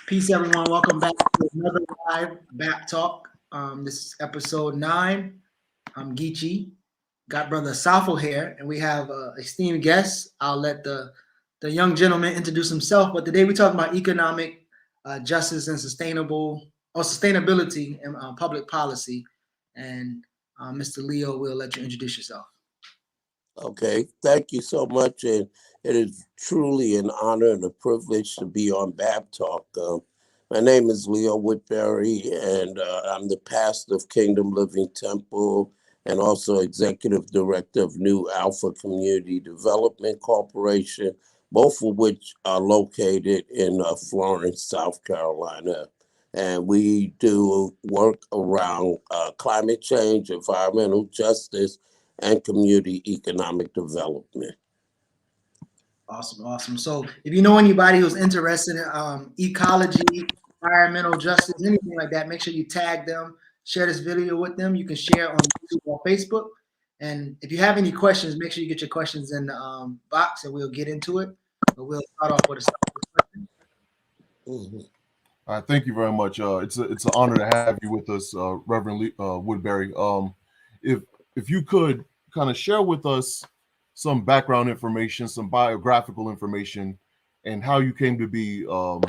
Peace, everyone. Welcome back to another live BABTalk. This is episode 9. I'm Geechee. Got brother Safo here, and we have esteemed guests. I'll let the young gentleman introduce himself. But today we're talking about economic justice and sustainability and public policy. And Mr. Leo, we'll let you introduce yourself. Okay, thank you so much, and it is truly an honor and a privilege to be on BABTalk. My name is Leo Woodberry, and I'm the pastor of Kingdom Living Temple and also executive director of New Alpha Community Development Corporation, both of which are located in Florence, South Carolina. And we do work around climate change, environmental justice, and community economic development. Awesome. So if you know anybody who's interested in ecology, environmental justice, anything like that, make sure you tag them, share this video with them. You can share on YouTube or Facebook. And if you have any questions, make sure you get your questions in the box and we'll get into it. But we'll start off with a question. Mhm. All right, thank you very much. It's an honor to have you with us, Reverend Woodberry. If you could kind of share with us some background information, some biographical information, and how you came to be a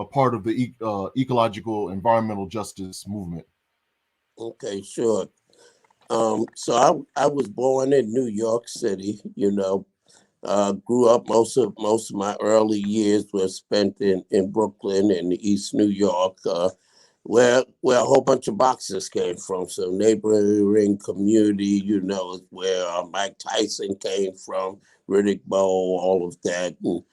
part of the ecological environmental justice movement. Okay, sure. So I was born in New York City. Grew up most of my early years were spent in Brooklyn and East New York, where a whole bunch of boxers came from. So neighboring community, is where Mike Tyson came from, Riddick Bowe, all of that. And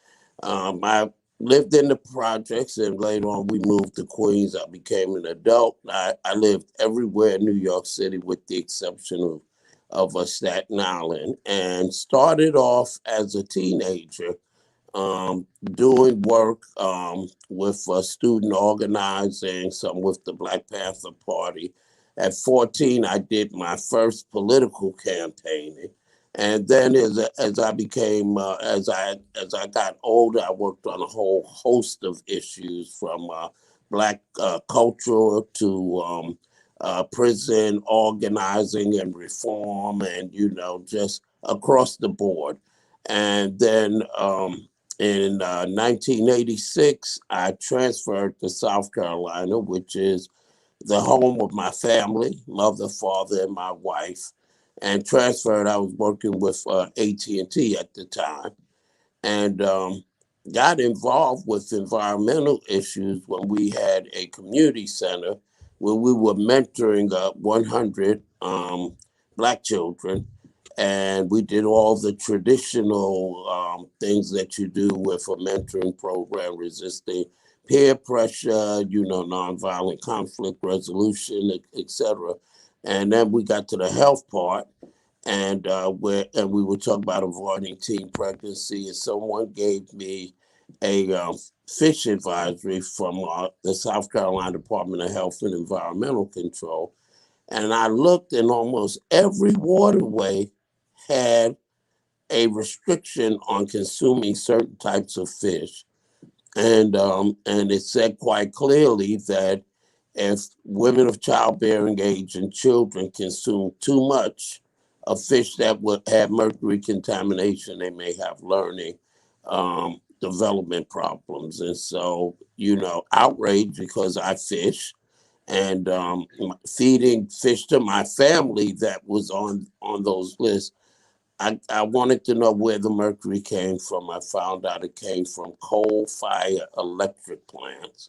I lived in the projects, and later on we moved to Queens. I became an adult. I lived everywhere in New York City with the exception of Staten Island, and started off as a teenager doing work with student organizing, some with the Black Panther Party. At 14, I did my first political campaigning. And then as I became, as I got older, I worked on a whole host of issues from Black culture to prison organizing and reform, and just across the board. And then in 1986, I transferred to South Carolina, which is the home of my family, mother, father, and my wife. And transferred. I was working with AT&T at the time, and got involved with environmental issues when we had a community center where we were mentoring 100 Black children. And we did all the traditional things that you do with a mentoring program, resisting peer pressure, nonviolent conflict resolution, etc. And then we got to the health part, and we were talking about avoiding teen pregnancy, and someone gave me a fish advisory from the South Carolina Department of Health and Environmental Control. And I looked, and almost every waterway had a restriction on consuming certain types of fish. And it said quite clearly that if women of childbearing age and children consume too much of fish that would have mercury contamination, they may have learning development problems. And so, outraged because I fish, and feeding fish to my family that was on those lists. I wanted to know where the mercury came from. I found out it came from coal-fired electric plants.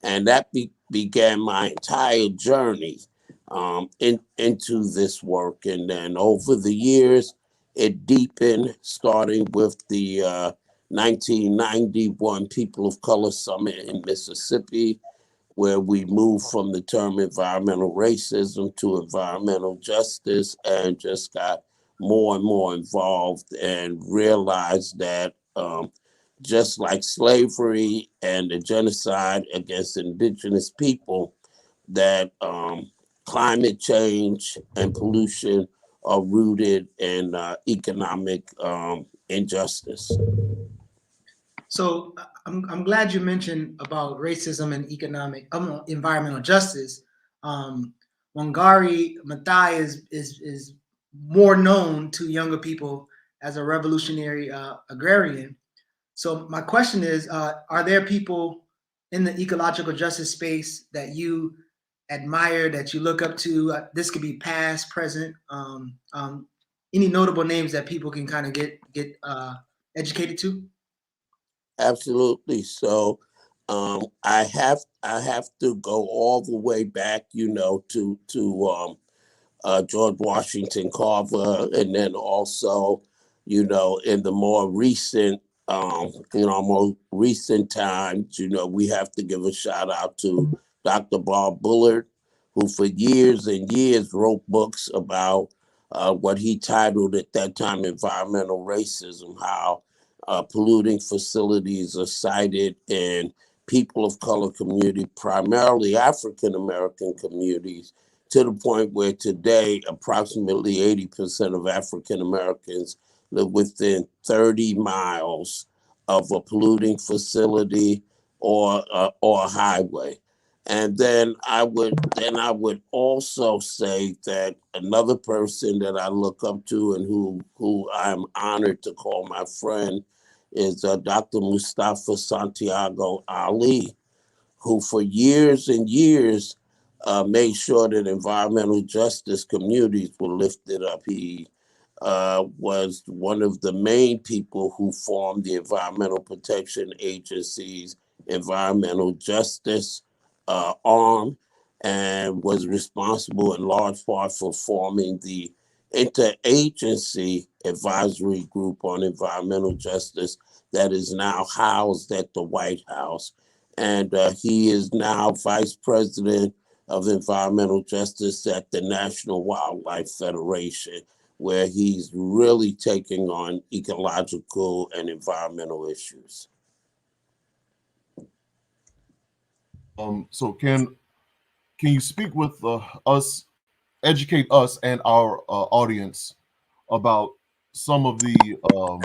And that began my entire journey into this work. And then over the years, it deepened, starting with the 1991 People of Color Summit in Mississippi, where we moved from the term environmental racism to environmental justice, and just got more and more involved and realized that just like slavery and the genocide against indigenous people, that climate change and pollution are rooted in economic injustice. So I'm glad you mentioned about racism and environmental justice. Um, Wangari Maathai is more known to younger people as a revolutionary agrarian. So my question is, are there people in the ecological justice space that you admire, that you look up to? This could be past, present. Any notable names that people can kind of get educated to? Absolutely. So I have to go all the way back, to George Washington Carver, and then also, in the more recent times, we have to give a shout out to Dr. Bob Bullard, who for years and years wrote books about what he titled at that time environmental racism, how polluting facilities are cited in people of color community, primarily African American communities, to the point where today approximately 80% of African Americans live within 30 miles of a polluting facility or a highway. And then I would also say that another person that I look up to and who I'm honored to call my friend is Dr. Mustafa Santiago Ali, who for years and years made sure that environmental justice communities were lifted up. He was one of the main people who formed the Environmental Protection Agency's environmental justice arm, and was responsible in large part for forming the interagency advisory group on environmental justice that is now housed at the White House. And he is now vice president of environmental justice at the National Wildlife Federation, where he's really taking on ecological and environmental issues. So can you speak with us, educate us and our audience about some of the um,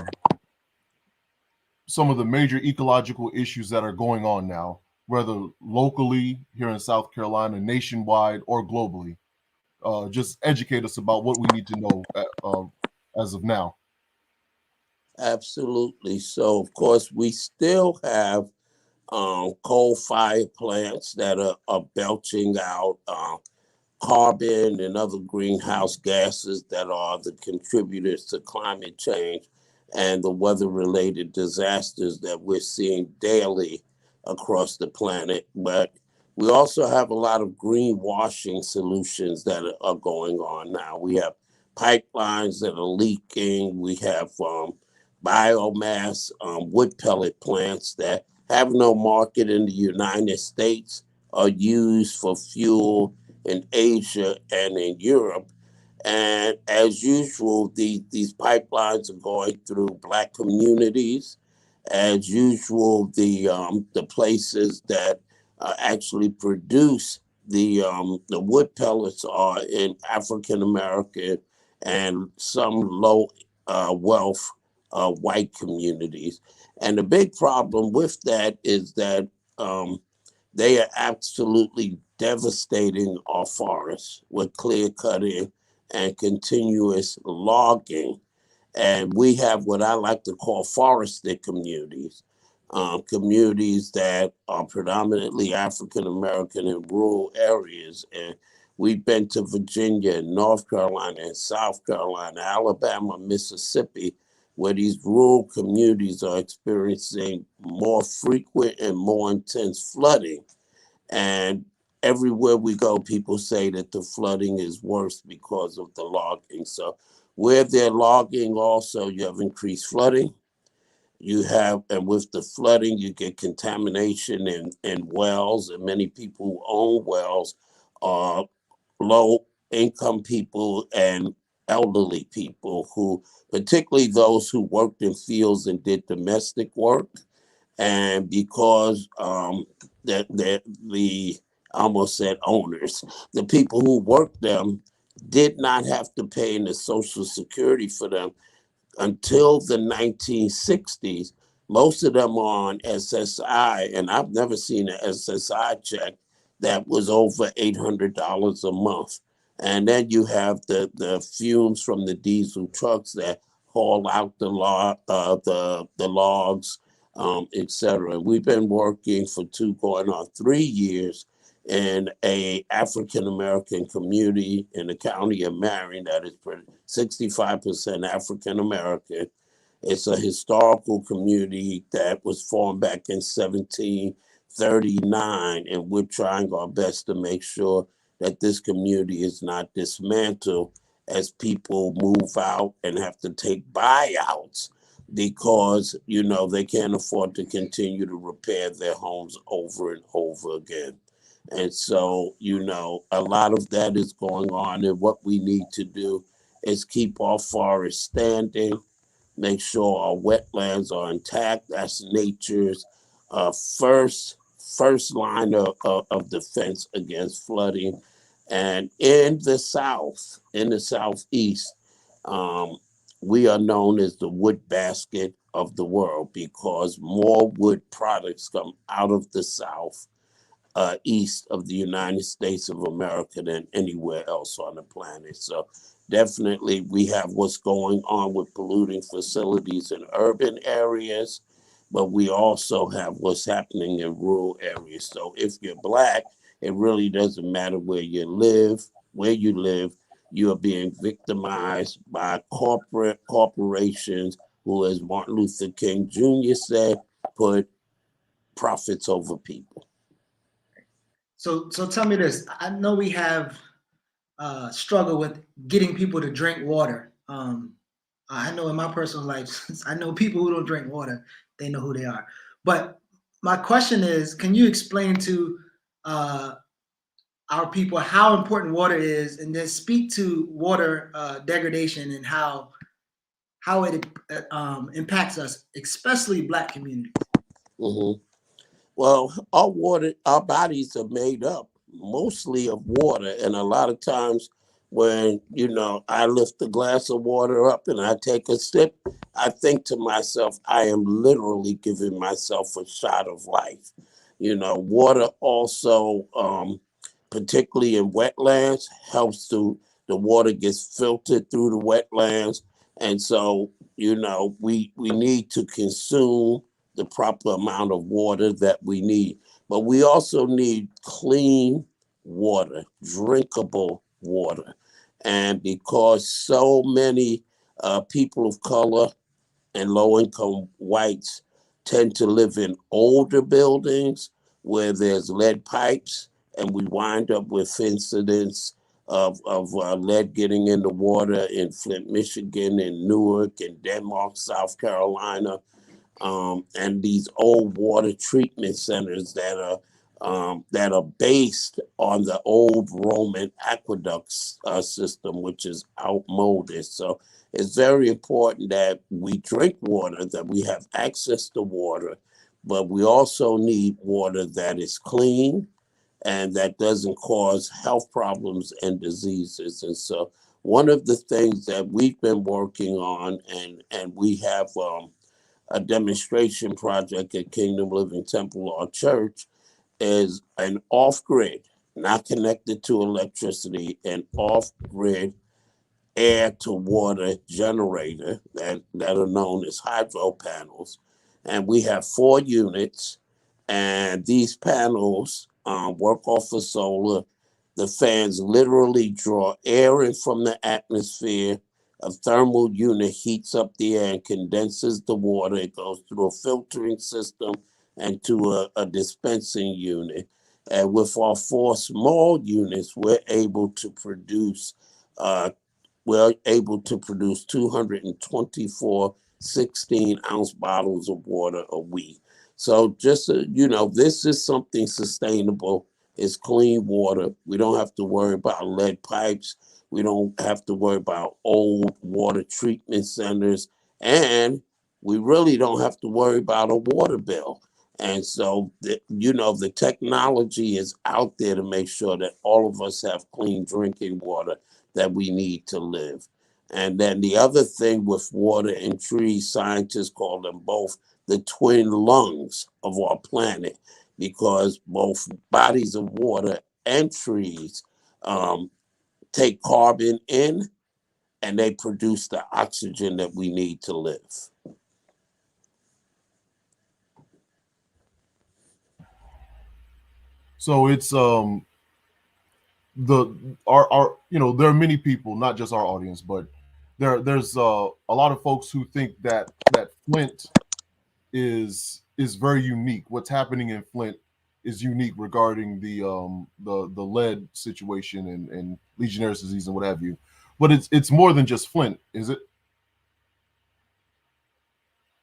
some of the major ecological issues that are going on now, whether locally here in South Carolina, nationwide, or globally? Just educate us about what we need to know as of now. Absolutely. So, of course, we still have coal-fired plants that are belching out carbon and other greenhouse gases that are the contributors to climate change and the weather-related disasters that we're seeing daily across the planet. But we also have a lot of greenwashing solutions that are going on now. We have pipelines that are leaking. We have biomass wood pellet plants that have no market in the United States, are used for fuel in Asia and in Europe. And as usual, these pipelines are going through Black communities. As usual, the places that actually produce the wood pellets are in African American and some low wealth white communities. And the big problem with that is that they are absolutely devastating our forests with clear cutting and continuous logging. And we have what I like to call forested communities, communities that are predominantly African American in rural areas. And we've been to Virginia, North Carolina, and South Carolina, Alabama, Mississippi, where these rural communities are experiencing more frequent and more intense flooding. And everywhere we go, people say that the flooding is worse because of the logging. So where they're logging, also you have increased flooding. You have, and with the flooding, you get contamination in wells, and many people who own wells are low income people and elderly people who, particularly those who worked in fields and did domestic work. And because the I almost said owners, the people who worked them did not have to pay in the Social Security for them until the 1960s. Most of them are on SSI, and I've never seen an SSI check that was over $800 a month. And then you have the fumes from the diesel trucks that haul out the logs, etc. We've been working for going on 3 years in a African American community in the county of Marion that is 65% African American. It's a historical community that was formed back in 1739, and we're trying our best to make sure that this community is not dismantled as people move out and have to take buyouts because, they can't afford to continue to repair their homes over and over again. And so, a lot of that is going on, and what we need to do is keep our forests standing, make sure our wetlands are intact. That's nature's first line of defense against flooding. And in the southeast, um, we are known as the wood basket of the world because more wood products come out of the south east of the United States of America than anywhere else on the planet. So definitely we have what's going on with polluting facilities in urban areas, but we also have what's happening in rural areas. So if you're Black, it really doesn't matter where you live, you are being victimized by corporations who, as Martin Luther King Jr. said, put profits over people. So tell me this. I know we have struggle with getting people to drink water. I know in my personal life, I know people who don't drink water. They know who they are. But my question is, can you explain to our people how important water is, and then speak to water degradation and how it impacts us, especially Black communities? Mm-hmm. Well, our bodies are made up mostly of water, and a lot of times when I lift a glass of water up and I take a sip, I think to myself, I am literally giving myself a shot of life. Water also, particularly in wetlands, helps the water gets filtered through the wetlands, and so we need to consume the proper amount of water that we need. But we also need clean water, drinkable water. And because so many people of color and low income whites tend to live in older buildings where there's lead pipes, and we wind up with incidents of lead getting in the water in Flint, Michigan, in Newark, and Denmark, South Carolina, and these old water treatment centers that are based on the old Roman aqueducts system, which is outmoded. So it's very important that we drink water, that we have access to water, but we also need water that is clean and that doesn't cause health problems and diseases. And so one of the things that we've been working on, and we have a demonstration project at Kingdom Living Temple or Church, is an off-grid, not connected to electricity, an off-grid air to water generator that are known as hydro panels. And we have 4 units, and these panels work off of solar. The fans literally draw air in from the atmosphere. A thermal unit heats up the air and condenses the water. It goes through a filtering system and to a dispensing unit. And with our 4 small units, we're able to produce 224 16-ounce bottles of water a week. So just this is something sustainable. It's clean water. We don't have to worry about lead pipes. We don't have to worry about old water treatment centers, and we really don't have to worry about a water bill. And so, the technology is out there to make sure that all of us have clean drinking water that we need to live. And then the other thing with water and trees, scientists call them both the twin lungs of our planet, because both bodies of water and trees take carbon in, and they produce the oxygen that we need to live. So it's the our there are many people, not just our audience, but there's a lot of folks who think that Flint is very unique. What's happening in Flint is unique regarding the lead situation and Legionnaire's disease and what have you. But it's more than just Flint, is it?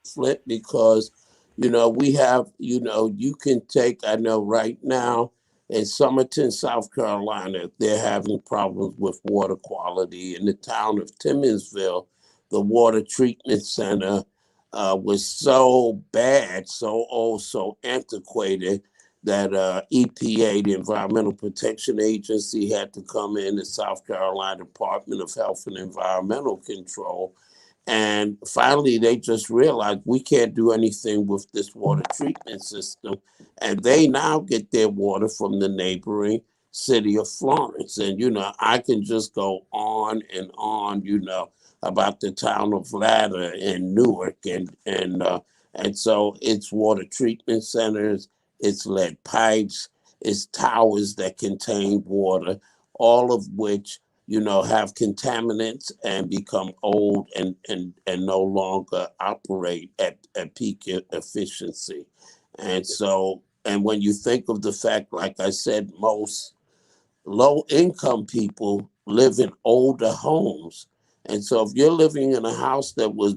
Flint, because we have, you can take, I know right now in Summerton, South Carolina, they're having problems with water quality. In the town of Timminsville, the water treatment center was so bad, so old, so antiquated that EPA, the Environmental Protection Agency, had to come in, the South Carolina Department of Health and Environmental Control. And finally, they just realized we can't do anything with this water treatment system. And they now get their water from the neighboring city of Florence. And, I can just go on and on, about the town of Ladder and Newark. And so it's water treatment centers, it's lead pipes, it's towers that contain water, all of which have contaminants and become old and no longer operate at peak efficiency. And so, and when you think of the fact, like I said, most low income people live in older homes. And so if you're living in a house that was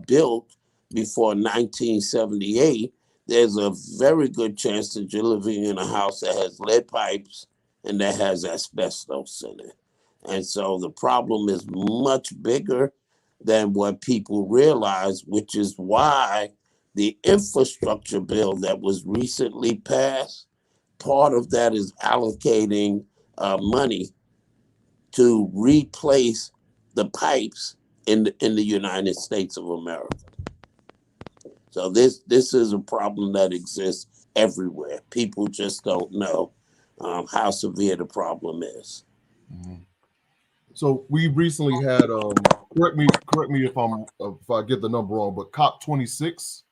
built before 1978, there's a very good chance that you're living in a house that has lead pipes and that has asbestos in it. And so the problem is much bigger than what people realize, which is why the infrastructure bill that was recently passed, part of that is allocating money to replace the pipes in the United States of America. So this is a problem that exists everywhere. People just don't know how severe the problem is. Mm-hmm. So we recently had correct me if I get the number wrong, but COP26.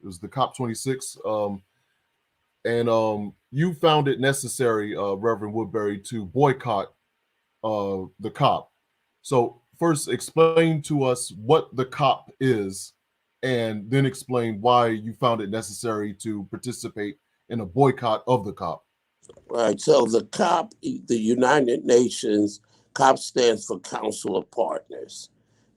It was the COP26, and you found it necessary, Reverend Woodberry, to boycott the COP. So first, explain to us what the COP is, and then explain why you found it necessary to participate in a boycott of the COP. Right. So the COP, the United Nations, COP stands for Council of Partners.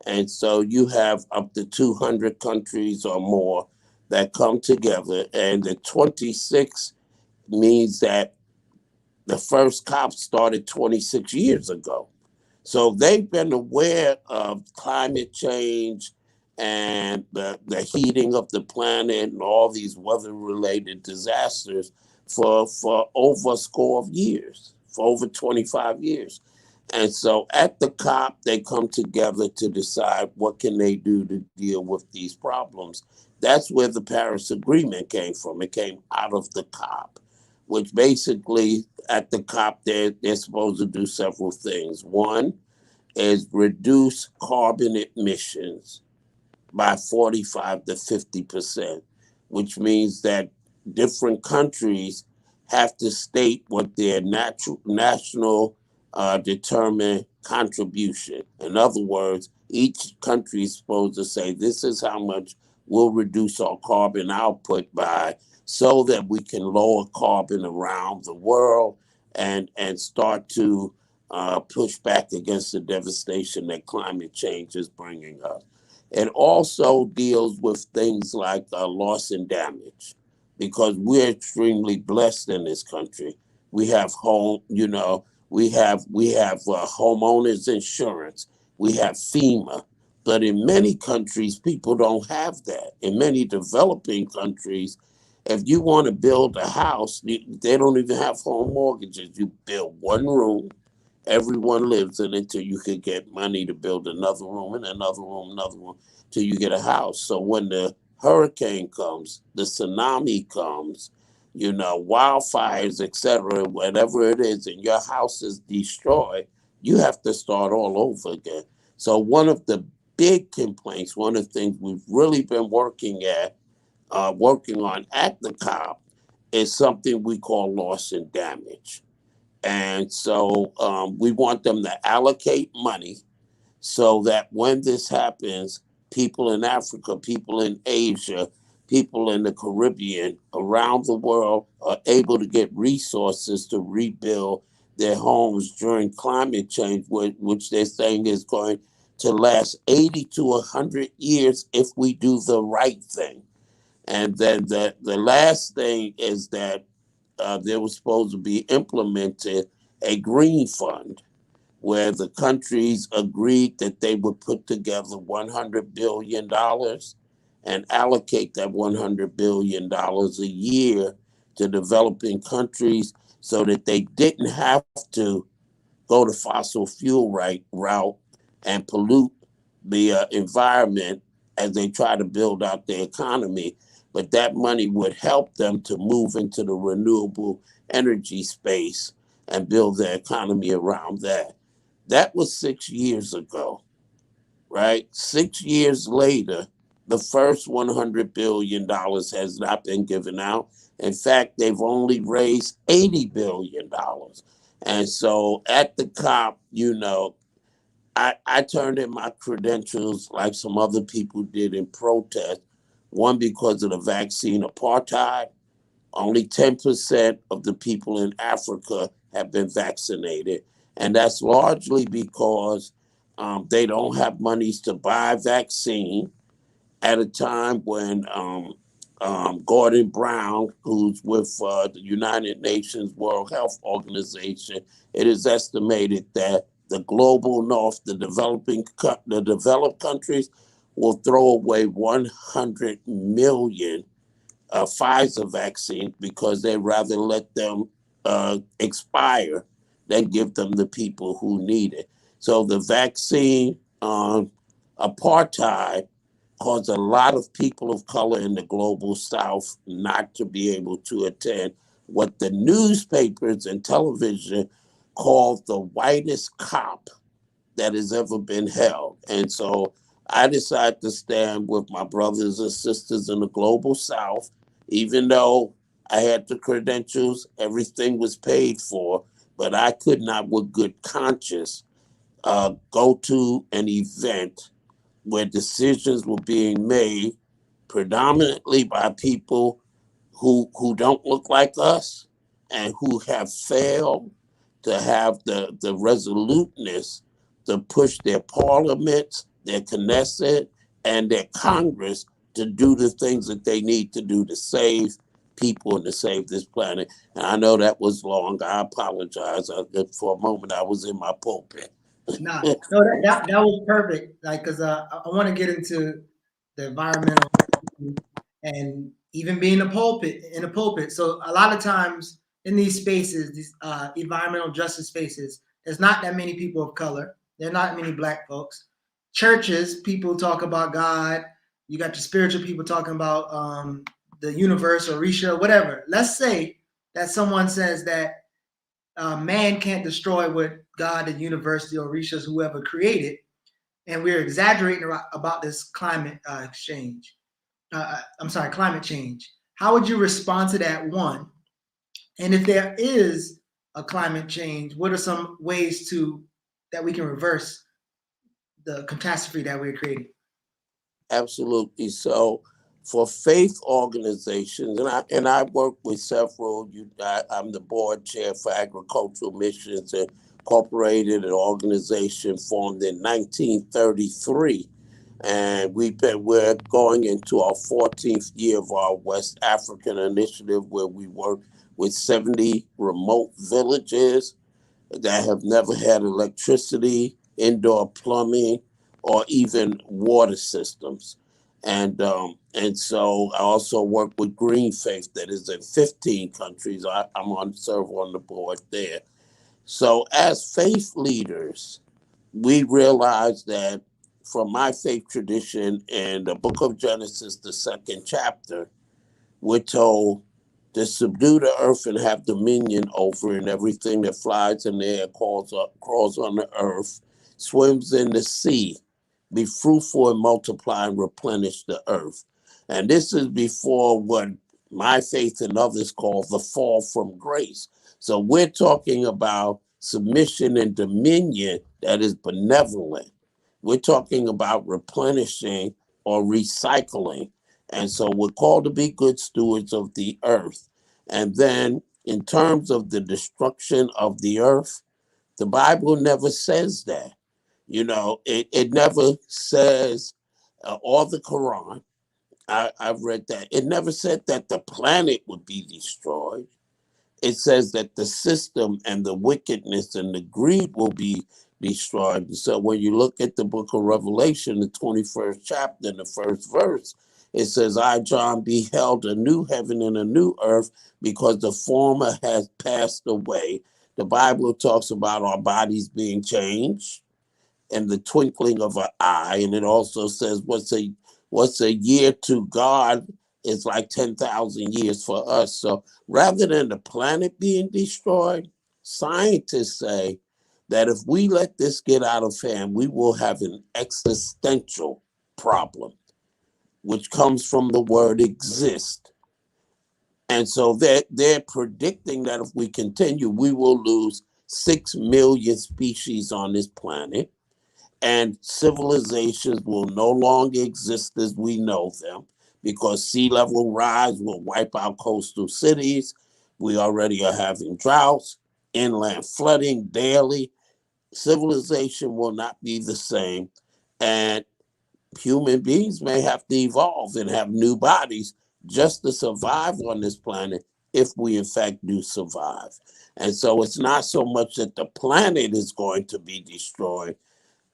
And so you have up to 200 countries or more that come together. And the 26 means that the first COP started 26 years ago. So they've been aware of climate change and the heating of the planet and all these weather-related disasters for over a score of years, for over 25 years. And so at the COP, they come together to decide what can they do to deal with these problems. That's where the Paris Agreement came from. It came out of the COP, which basically at the COP, they're supposed to do several things. One is reduce carbon emissions by 45 to 50%, which means that different countries have to state what their national determined contribution. In other words, each country is supposed to say, this is how much we'll reduce our carbon output by, so that we can lower carbon around the world and start to push back against the devastation that climate change is bringing us. It also deals with things like loss and damage, because we're extremely blessed in this country. We have we have homeowners insurance, we have FEMA, but in many countries people don't have that. In many developing countries, if you want to build a house, they don't even have home mortgages. You build one room Everyone lives in it until you could get money to build another room and another room, till you get a house. So when the hurricane comes, the tsunami comes, wildfires, etc., whatever it is, and your house is destroyed, you have to start all over again. So one of the big complaints, one of the things we've really been working on at the COP, is something we call loss and damage. And so we want them to allocate money so that when this happens, people in Africa, people in Asia, people in the Caribbean, around the world are able to get resources to rebuild their homes during climate change, which they're saying is going to last 80 to 100 years if we do the right thing. And then the last thing is that there was supposed to be implemented a green fund where the countries agreed that they would put together $100 billion and allocate that $100 billion a year to developing countries so that they didn't have to go the fossil fuel route and pollute the environment as they try to build out their economy. But that money would help them to move into the renewable energy space and build their economy around that. That was 6 years ago, right? 6 years later, the first $100 billion has not been given out. In fact, they've only raised $80 billion. And so at the COP, I turned in my credentials like some other people did in protest. One, because of the vaccine apartheid. Only 10% of the people in Africa have been vaccinated. And that's largely because they don't have monies to buy vaccine at a time when Gordon Brown, who's with the United Nations World Health Organization, it is estimated that the global north, the developed countries, will throw away 100 million Pfizer vaccines because they'd rather let them expire than give them the people who need it. So the vaccine apartheid caused a lot of people of color in the global south not to be able to attend what the newspapers and television called the whitest COP that has ever been held. And so I decided to stand with my brothers and sisters in the global south, even though I had the credentials, everything was paid for, but I could not with good conscience go to an event where decisions were being made predominantly by people who don't look like us and who have failed to have the resoluteness to push their parliaments, their Knesset, and their Congress to do the things that they need to do to save people and to save this planet. And I know that was long. I apologize. For a moment, I was in my pulpit. Nah, no, that was perfect. Like, cause I want to get into the environmental and even being in a pulpit. So a lot of times in these spaces, these environmental justice spaces, there's not that many people of color. There are not many black folks. Churches, people talk about God. You got the spiritual people talking about the universe or Risha, whatever. Let's say that someone says that man can't destroy what God, the university, or Risha's whoever created, and we're exaggerating about this climate exchange. I'm sorry, climate change. How would you respond to that, one? And if there is a climate change, what are some ways that we can reverse the catastrophe that we're creating? Absolutely. So, for faith organizations, and I work with several. I'm the board chair for Agricultural Missions Incorporated, an organization formed in 1933, and we're going into our 14th year of our West African initiative, where we work with 70 remote villages that have never had electricity, indoor plumbing, or even water systems. And so I also work with Green Faith that is in 15 countries. I'm serve on the board there. So as faith leaders, we realize that from my faith tradition in the book of Genesis, the second chapter, we're told to subdue the earth and have dominion over, and everything that flies in the air, crawls on the earth, swims in the sea. Be fruitful and multiply and replenish the earth. And this is before what my faith and others call the fall from grace. So we're talking about submission and dominion that is benevolent. We're talking about replenishing or recycling. And so we're called to be good stewards of the earth. And then, in terms of the destruction of the earth, the Bible never says that. It never says, or the Quran, I've read that. It never said that the planet would be destroyed. It says that the system and the wickedness and the greed will be destroyed. So when you look at the book of Revelation, the 21st chapter, and the first verse, it says, I, John, beheld a new heaven and a new earth because the former has passed away. The Bible talks about our bodies being changed in the twinkling of an eye. And it also says, what's a year to God is like 10,000 years for us. So rather than the planet being destroyed, scientists say that if we let this get out of hand, we will have an existential problem, which comes from the word exist. And so they're predicting that if we continue, we will lose 6 million species on this planet, and civilizations will no longer exist as we know them, because sea level rise will wipe out coastal cities. We already are having droughts, inland flooding daily. Civilization will not be the same. And human beings may have to evolve and have new bodies just to survive on this planet, if we in fact do survive. And so it's not so much that the planet is going to be destroyed,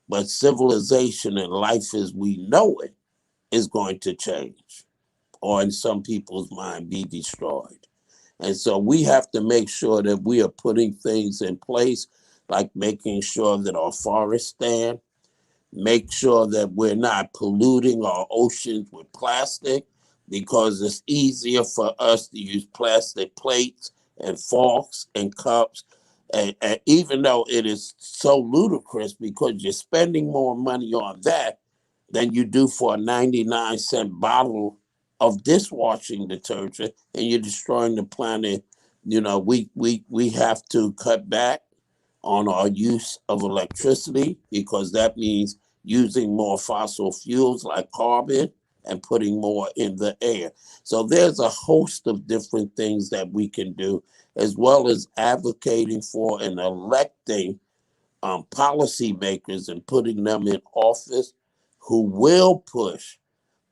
but civilization and life as we know it is going to change, or in some people's mind, be destroyed. And so we have to make sure that we are putting things in place, like making sure that our forests stand, make sure that we're not polluting our oceans with plastic, because it's easier for us to use plastic plates and forks and cups. And even though it is so ludicrous, because you're spending more money on that than you do for a 99-cent bottle of dishwashing detergent, and you're destroying the planet. We have to cut back on our use of electricity, because that means using more fossil fuels like carbon and putting more in the air. So there's a host of different things that we can do, as well as advocating for and electing policymakers and putting them in office who will push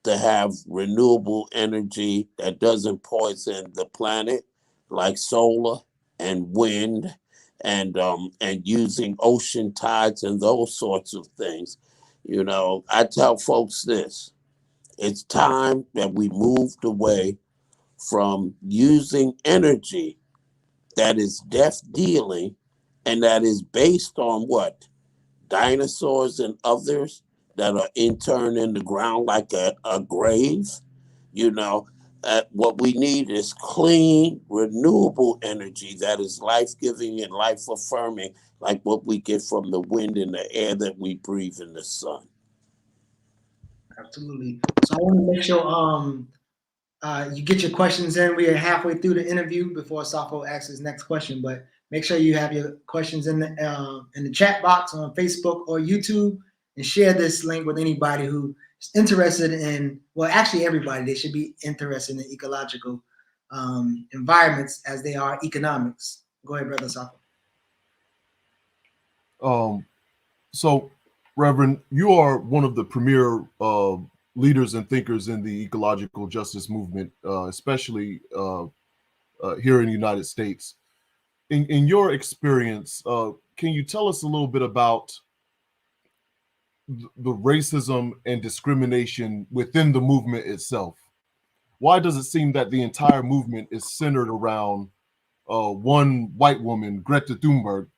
to have renewable energy that doesn't poison the planet, like solar and wind, and using ocean tides and those sorts of things. I tell folks this: it's time that we moved away from using energy that is death dealing, and that is based on what? Dinosaurs and others that are interned in the ground like a grave. What we need is clean, renewable energy that is life-giving and life-affirming, like what we get from the wind and the air that we breathe in the sun. Absolutely. So I want to make sure you get your questions in. We are halfway through the interview before Safo asks his next question, but make sure you have your questions in the chat box on Facebook or YouTube, and share this link with anybody who is interested in, well, actually everybody. They should be interested in ecological environments as they are economics. Go ahead, Brother Safo. So, Reverend, you are one of the premier leaders and thinkers in the ecological justice movement, especially here in the United States. In your experience, can you tell us a little bit about the racism and discrimination within the movement itself? Why does it seem that the entire movement is centered around one white woman, Greta Thunberg,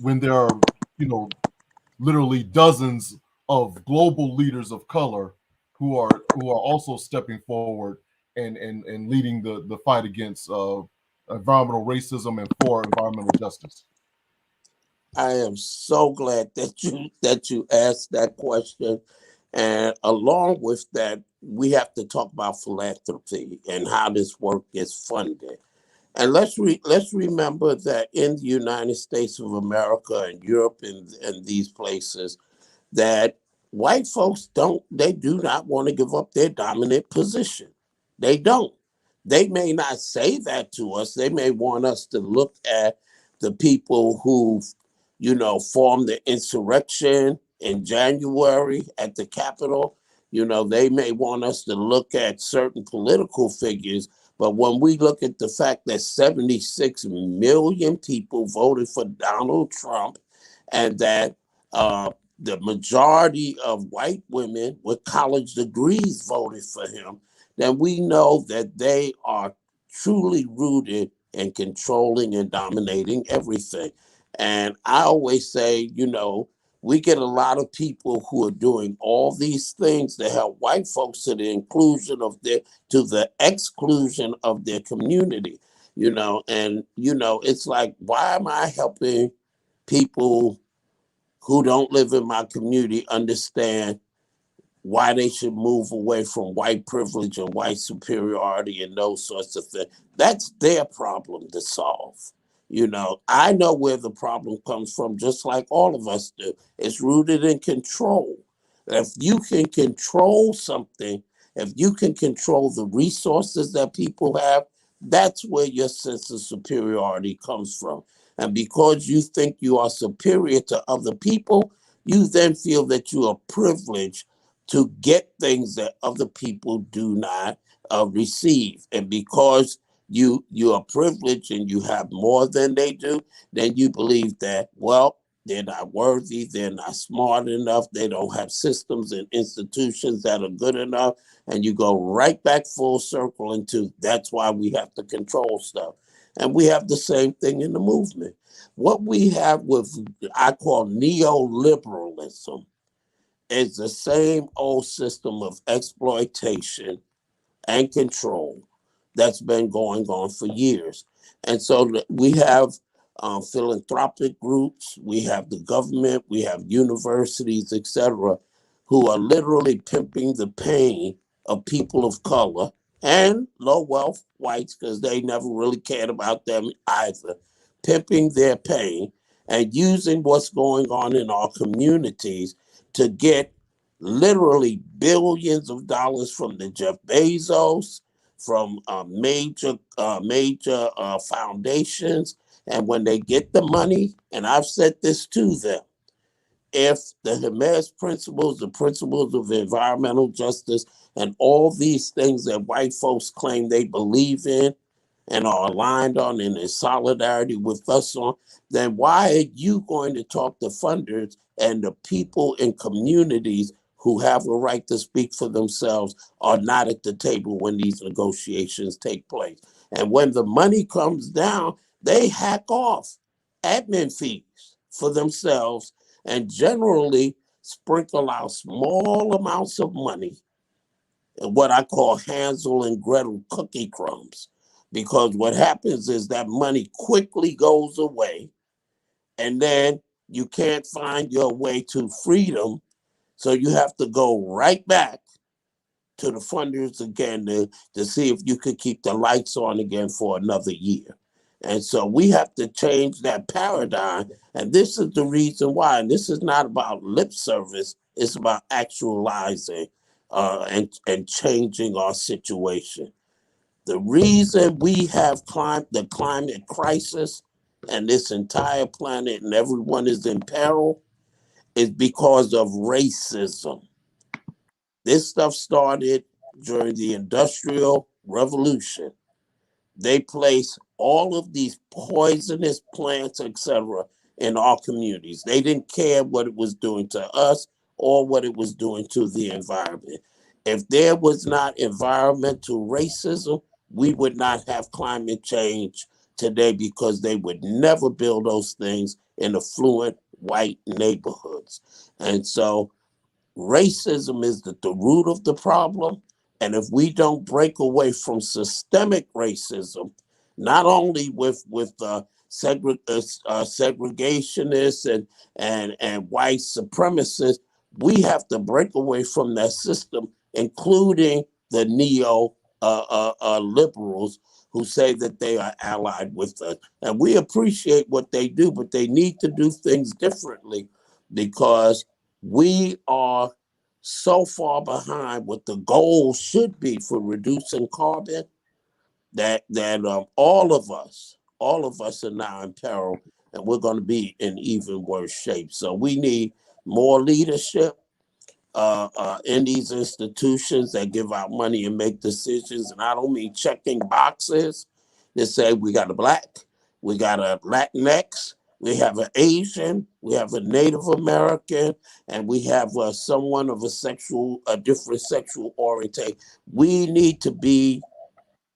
when there are, you know, literally dozens of global leaders of color who are also stepping forward and leading the fight against environmental racism and for environmental justice? I am so glad that you asked that question. And along with that, we have to talk about philanthropy and how this work gets funded. And let's remember that in the United States of America and Europe and these places, that white folks do not want to give up their dominant position. They don't. They may not say that to us. They may want us to look at the people who, formed the insurrection in January at the Capitol. They may want us to look at certain political figures. But when we look at the fact that 76 million people voted for Donald Trump, and that the majority of white women with college degrees voted for him, then we know that they are truly rooted in controlling and dominating everything. And I always say, we get a lot of people who are doing all these things to help white folks to the exclusion of their community, it's like, why am I helping people who don't live in my community understand why they should move away from white privilege and white superiority and those sorts of things? That's their problem to solve. I know where the problem comes from, just like all of us do. It's rooted in control. If you can control something, if you can control the resources that people have, that's where your sense of superiority comes from. And because you think you are superior to other people, you then feel that you are privileged to get things that other people do not receive. And because you are privileged and you have more than they do, then you believe that, well, they're not worthy, they're not smart enough, they don't have systems and institutions that are good enough. And you go right back full circle into that's why we have to control stuff. And we have the same thing in the movement. What we have with, I call neoliberalism, is the same old system of exploitation and control that's been going on for years. And so we have philanthropic groups, we have the government, we have universities, etc., who are literally pimping the pain of people of color and low wealth whites, because they never really cared about them either, pimping their pain and using what's going on in our communities to get literally billions of dollars from the Jeff Bezos, from major foundations. And when they get the money, and I've said this to them, if the Hermes principles, the principles of environmental justice, and all these things that white folks claim they believe in and are aligned on and in solidarity with us on, then why are you going to talk to funders and the people in communities who have a right to speak for themselves are not at the table when these negotiations take place? And when the money comes down, they hack off admin fees for themselves and generally sprinkle out small amounts of money, what I call Hansel and Gretel cookie crumbs. Because what happens is that money quickly goes away, and then you can't find your way to freedom. So you have to go right back to the funders again to see if you could keep the lights on again for another year. And so we have to change that paradigm. And this is the reason why. And this is not about lip service. It's about actualizing and changing our situation. The reason we have the climate crisis and this entire planet and everyone is in peril is because of racism. This stuff started during the Industrial Revolution. They placed all of these poisonous plants, etc., in our communities. They didn't care what it was doing to us or what it was doing to the environment. If there was not environmental racism, we would not have climate change today because they would never build those things in affluent white neighborhoods. And so racism is the root of the problem. And if we don't break away from systemic racism, not only with segregationists and white supremacists, we have to break away from that system, including the neo liberals who say that they are allied with us. And we appreciate what they do, but they need to do things differently because we are so far behind what the goal should be for reducing carbon that all of us are now in peril, and we're going to be in even worse shape. So we need more leadership in these institutions that give out money and make decisions. And I don't mean checking boxes. They say we got a black, we got a Latinx, we have an Asian, we have a Native American, and we have someone of a different sexual orientation. We need to be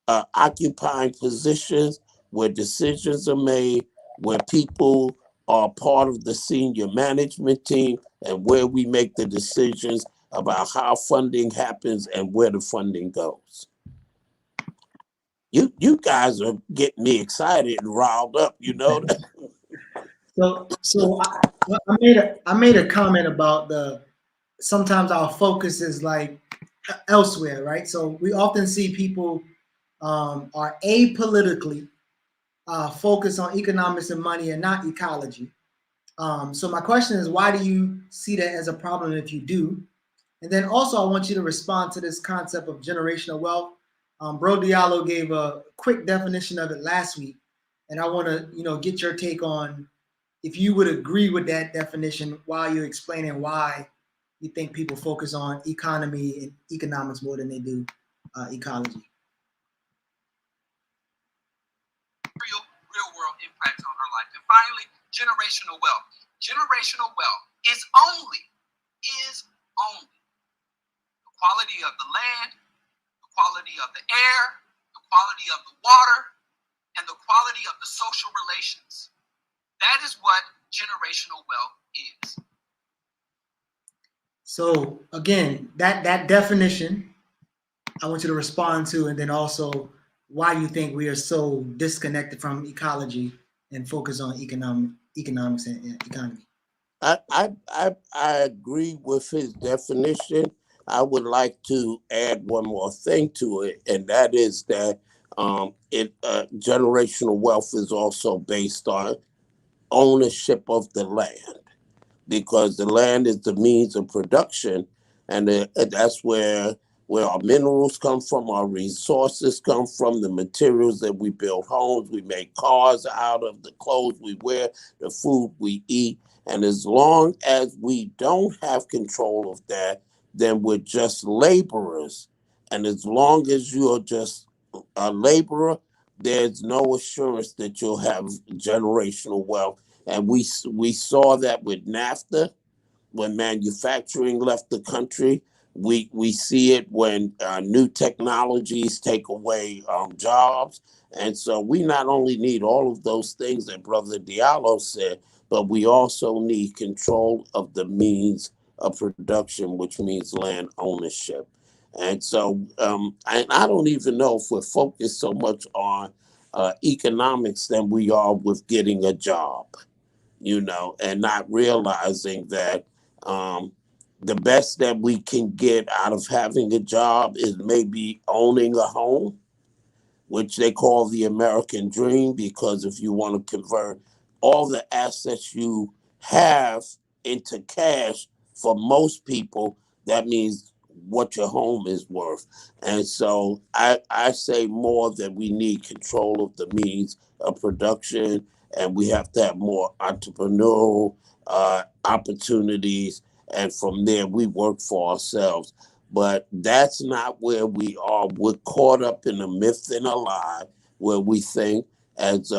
occupying positions where decisions are made, where people are part of the senior management team, and where we make the decisions about how funding happens and where the funding goes. You guys are getting me excited and riled up, you know. So I made a comment about sometimes our focus is like elsewhere, right? So we often see people are apolitically focused on economics and money and not ecology. So my question is, why do you see that as a problem if you do? And then also, I want you to respond to this concept of generational wealth. Bro Diallo gave a quick definition of it last week, and I want to, get your take on if you would agree with that definition while you're explaining why you think people focus on economy and economics more than they do ecology. Real world impacts on her life. And finally, generational wealth. Generational wealth is only the quality of the land, the quality of the air, the quality of the water, and the quality of the social relations. That is what generational wealth is. So again, that definition, I want you to respond to, and then also why you think we are so disconnected from ecology and focus on economics and economy. I agree with his definition. I would like to add one more thing to it, and that is that generational wealth is also based on ownership of the land, because the land is the means of production, and that's where our minerals come from, our resources come from, the materials that we build homes, we make cars out of, the clothes we wear, the food we eat. And as long as we don't have control of that, then we're just laborers. And as long as you're just a laborer, there's no assurance that you'll have generational wealth. And we saw that with NAFTA, when manufacturing left the country. We see it when new technologies take away jobs. And so we not only need all of those things that Brother Diallo said, but we also need control of the means of production, which means land ownership. And so I don't even know if we're focused so much on economics than we are with getting a job, and not realizing that the best that we can get out of having a job is maybe owning a home, which they call the American dream, because if you want to convert all the assets you have into cash, for most people, that means what your home is worth. And so I say more that we need control of the means of production, and we have to have more entrepreneurial opportunities. And from there, we work for ourselves. But that's not where we are. We're caught up in a myth and a lie where we think, as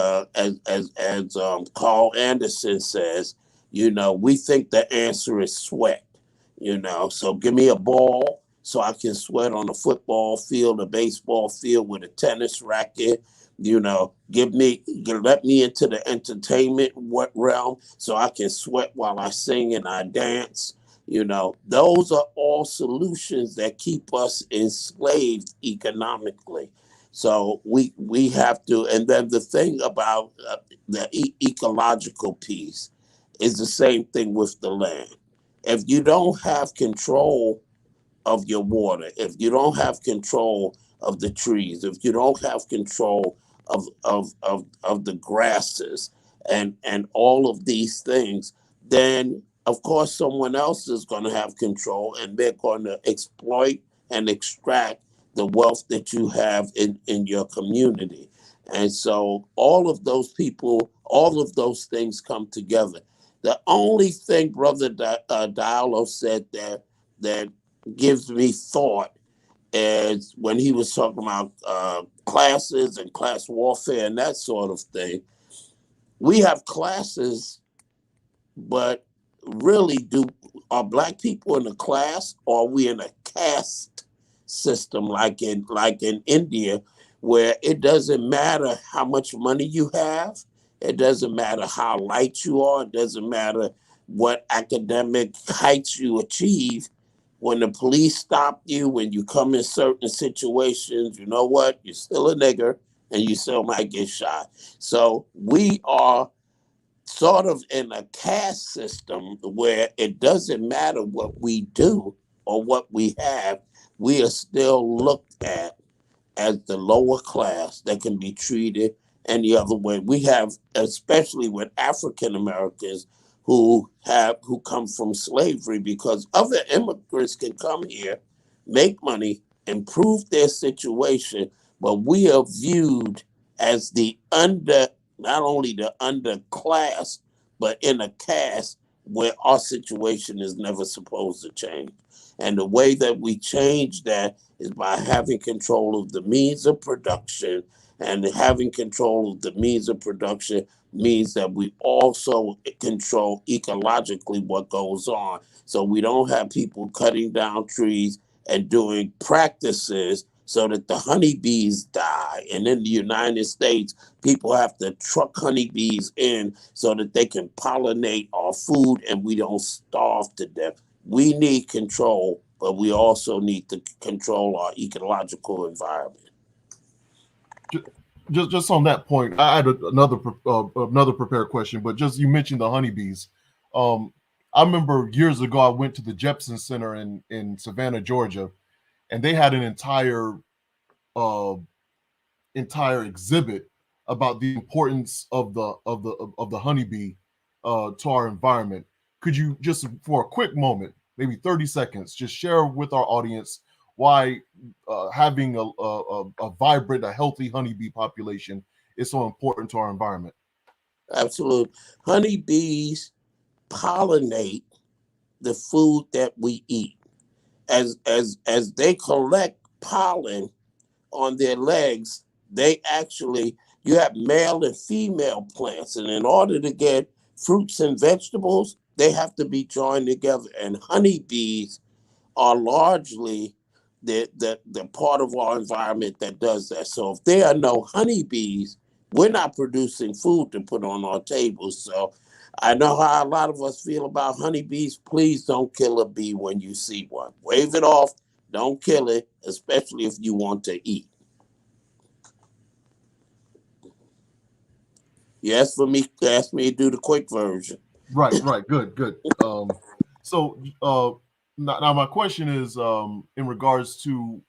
Carl Anderson says, we think the answer is sweat. So give me a ball, so I can sweat on a football field, a baseball field with a tennis racket. You know, let me into the entertainment realm so I can sweat while I sing and I dance. You know, those are all solutions that keep us enslaved economically. So we have to, and then the thing about the ecological piece is the same thing with the land. If you don't have control of your water, if you don't have control of the trees, if you don't have control of the grasses and all of these things, then of course someone else is going to have control and they're going to exploit and extract the wealth that you have in your community. And so all of those people, all of those things come together. The only thing Brother Diallo said that gives me thought is when he was talking about classes and class warfare and that sort of thing. We have classes, but really, are black people in a class, or are we in a caste system like in India, where it doesn't matter how much money you have, it doesn't matter how light you are, it doesn't matter what academic heights you achieve. When the police stop you, when you come in certain situations, you know what? You're still a nigger and you still might get shot. So we are sort of in a caste system where it doesn't matter what we do or what we have, we are still looked at as the lower class that can be treated any other way. We have, especially with African Americans who come from slavery, because other immigrants can come here, make money, improve their situation, but we are viewed as not only the underclass, but in a caste where our situation is never supposed to change. And the way that we change that is by having control of the means of production. And having control of the means of production means that we also control ecologically what goes on. So we don't have people cutting down trees and doing practices so that the honeybees die. And in the United States, people have to truck honeybees in so that they can pollinate our food and we don't starve to death. We need control, but we also need to control our ecological environment. Just on that point, I had another prepared question, but just you mentioned the honeybees. I remember years ago I went to the Jepson Center in Savannah, Georgia, and they had an entire exhibit about the importance of the honeybee to our environment. Could you just, for a quick moment, maybe 30 seconds, just share with our audience why having a vibrant, a healthy honeybee population is so important to our environment? Absolutely. Honeybees pollinate the food that we eat. As they collect pollen on their legs, you have male and female plants, and in order to get fruits and vegetables, they have to be joined together. And honeybees are largely the part of our environment that does that. So if there are no honeybees, we're not producing food to put on our tables. So I know how a lot of us feel about honeybees. Please don't kill a bee when you see one. Wave it off. Don't kill it, especially if you want to eat. You asked me to do the quick version. Right. Good. So now my question is in regards to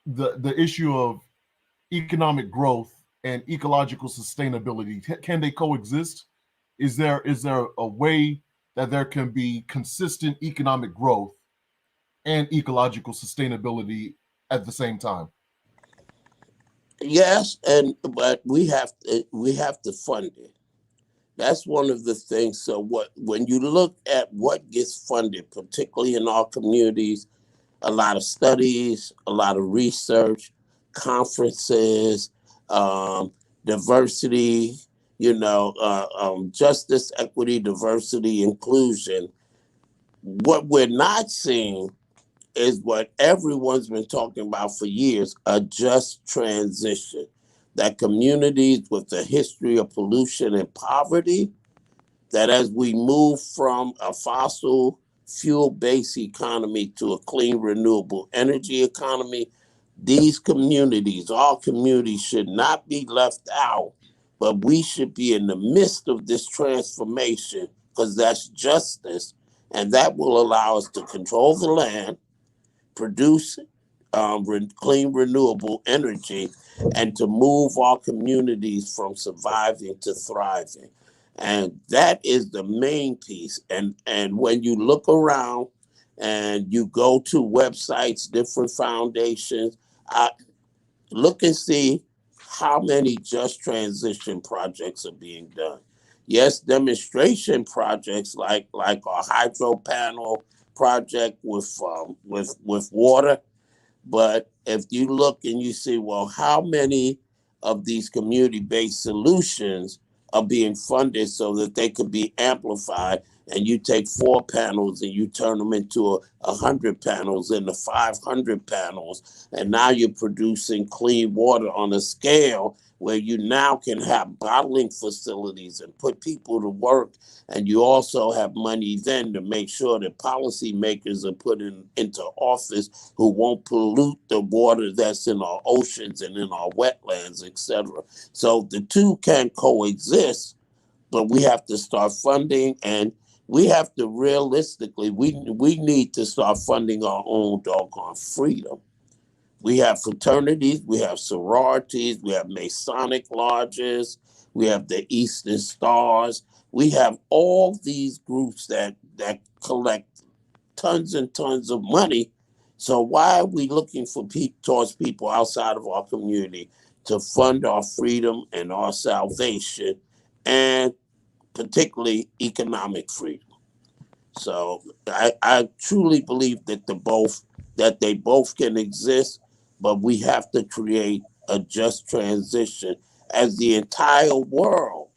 the issue of economic growth and ecological sustainability. Can they coexist? Is there a way that there can be consistent economic growth and ecological sustainability at the same time? Yes, but we have to fund it. That's one of the things. So when you look at what gets funded, particularly in our communities, a lot of studies, a lot of research, conferences, diversity, justice, equity, diversity, inclusion. What we're not seeing is what everyone's been talking about for years, a just transition. That communities with a history of pollution and poverty, that as we move from a fossil fuel-based economy to a clean, renewable energy economy, these communities, all communities, should not be left out, but we should be in the midst of this transformation because that's justice, and that will allow us to control the land, produce clean, renewable energy, and to move our communities from surviving to thriving. And that is the main piece. And when you look around and you go to websites, different foundations, look and see how many just transition projects are being done. Yes, demonstration projects like our hydro panel project with water. But if you look and you see, well, how many of these community-based solutions are being funded so that they could be amplified, and you take 4 panels and you turn them into 100 panels into 500 panels, and now you're producing clean water on a scale where you now can have bottling facilities and put people to work, and you also have money then to make sure that policymakers are put into office who won't pollute the water that's in our oceans and in our wetlands, etc. So the two can coexist, but we have to start funding, and we have to realistically, we need to start funding our own doggone freedom. We have fraternities, we have sororities, we have Masonic lodges, we have the Eastern Stars. We have all these groups that collect tons and tons of money. So why are we looking for towards people outside of our community to fund our freedom and our salvation, and particularly economic freedom? So I truly believe that they both can exist, but we have to create a just transition as the entire world,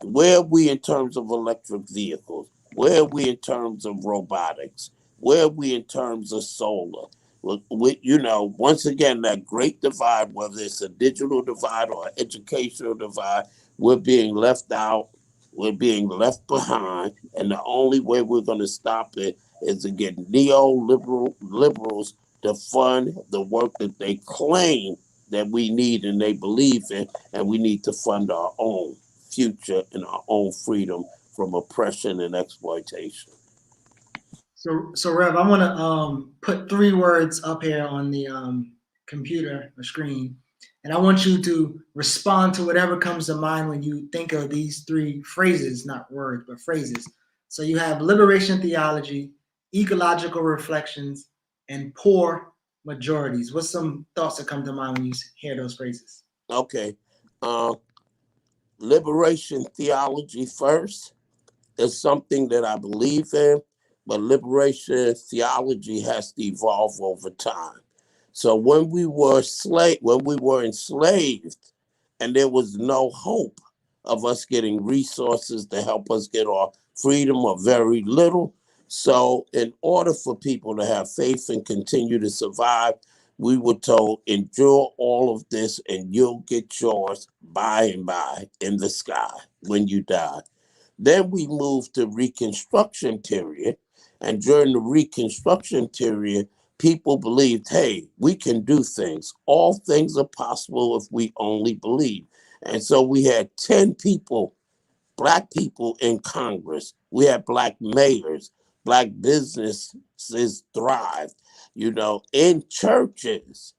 where are we in terms of electric vehicles? Where are we in terms of robotics? Where are we in terms of solar? Once again, that great divide, whether it's a digital divide or an educational divide, we're being left out. We're being left behind, and the only way we're going to stop it is to get liberals to fund the work that they claim that we need and they believe in, and we need to fund our own future and our own freedom from oppression and exploitation. So Rev, I want to put 3 words up here on the computer or screen, and I want you to respond to whatever comes to mind when you think of these 3 phrases, not words, but phrases. So you have liberation theology, ecological reflections, and poor majorities. What's some thoughts that come to mind when you hear those phrases? Okay. Liberation theology first is something that I believe in, but liberation theology has to evolve over time. So when we were enslaved, and there was no hope of us getting resources to help us get our freedom, or very little. So in order for people to have faith and continue to survive, we were told, endure all of this and you'll get yours by and by in the sky when you die. Then we moved to Reconstruction period. And during the Reconstruction period, people believed, hey, we can do things. All things are possible if we only believe. And so we had 10 people, Black people in Congress. We had Black mayors. Black businesses thrived, in churches.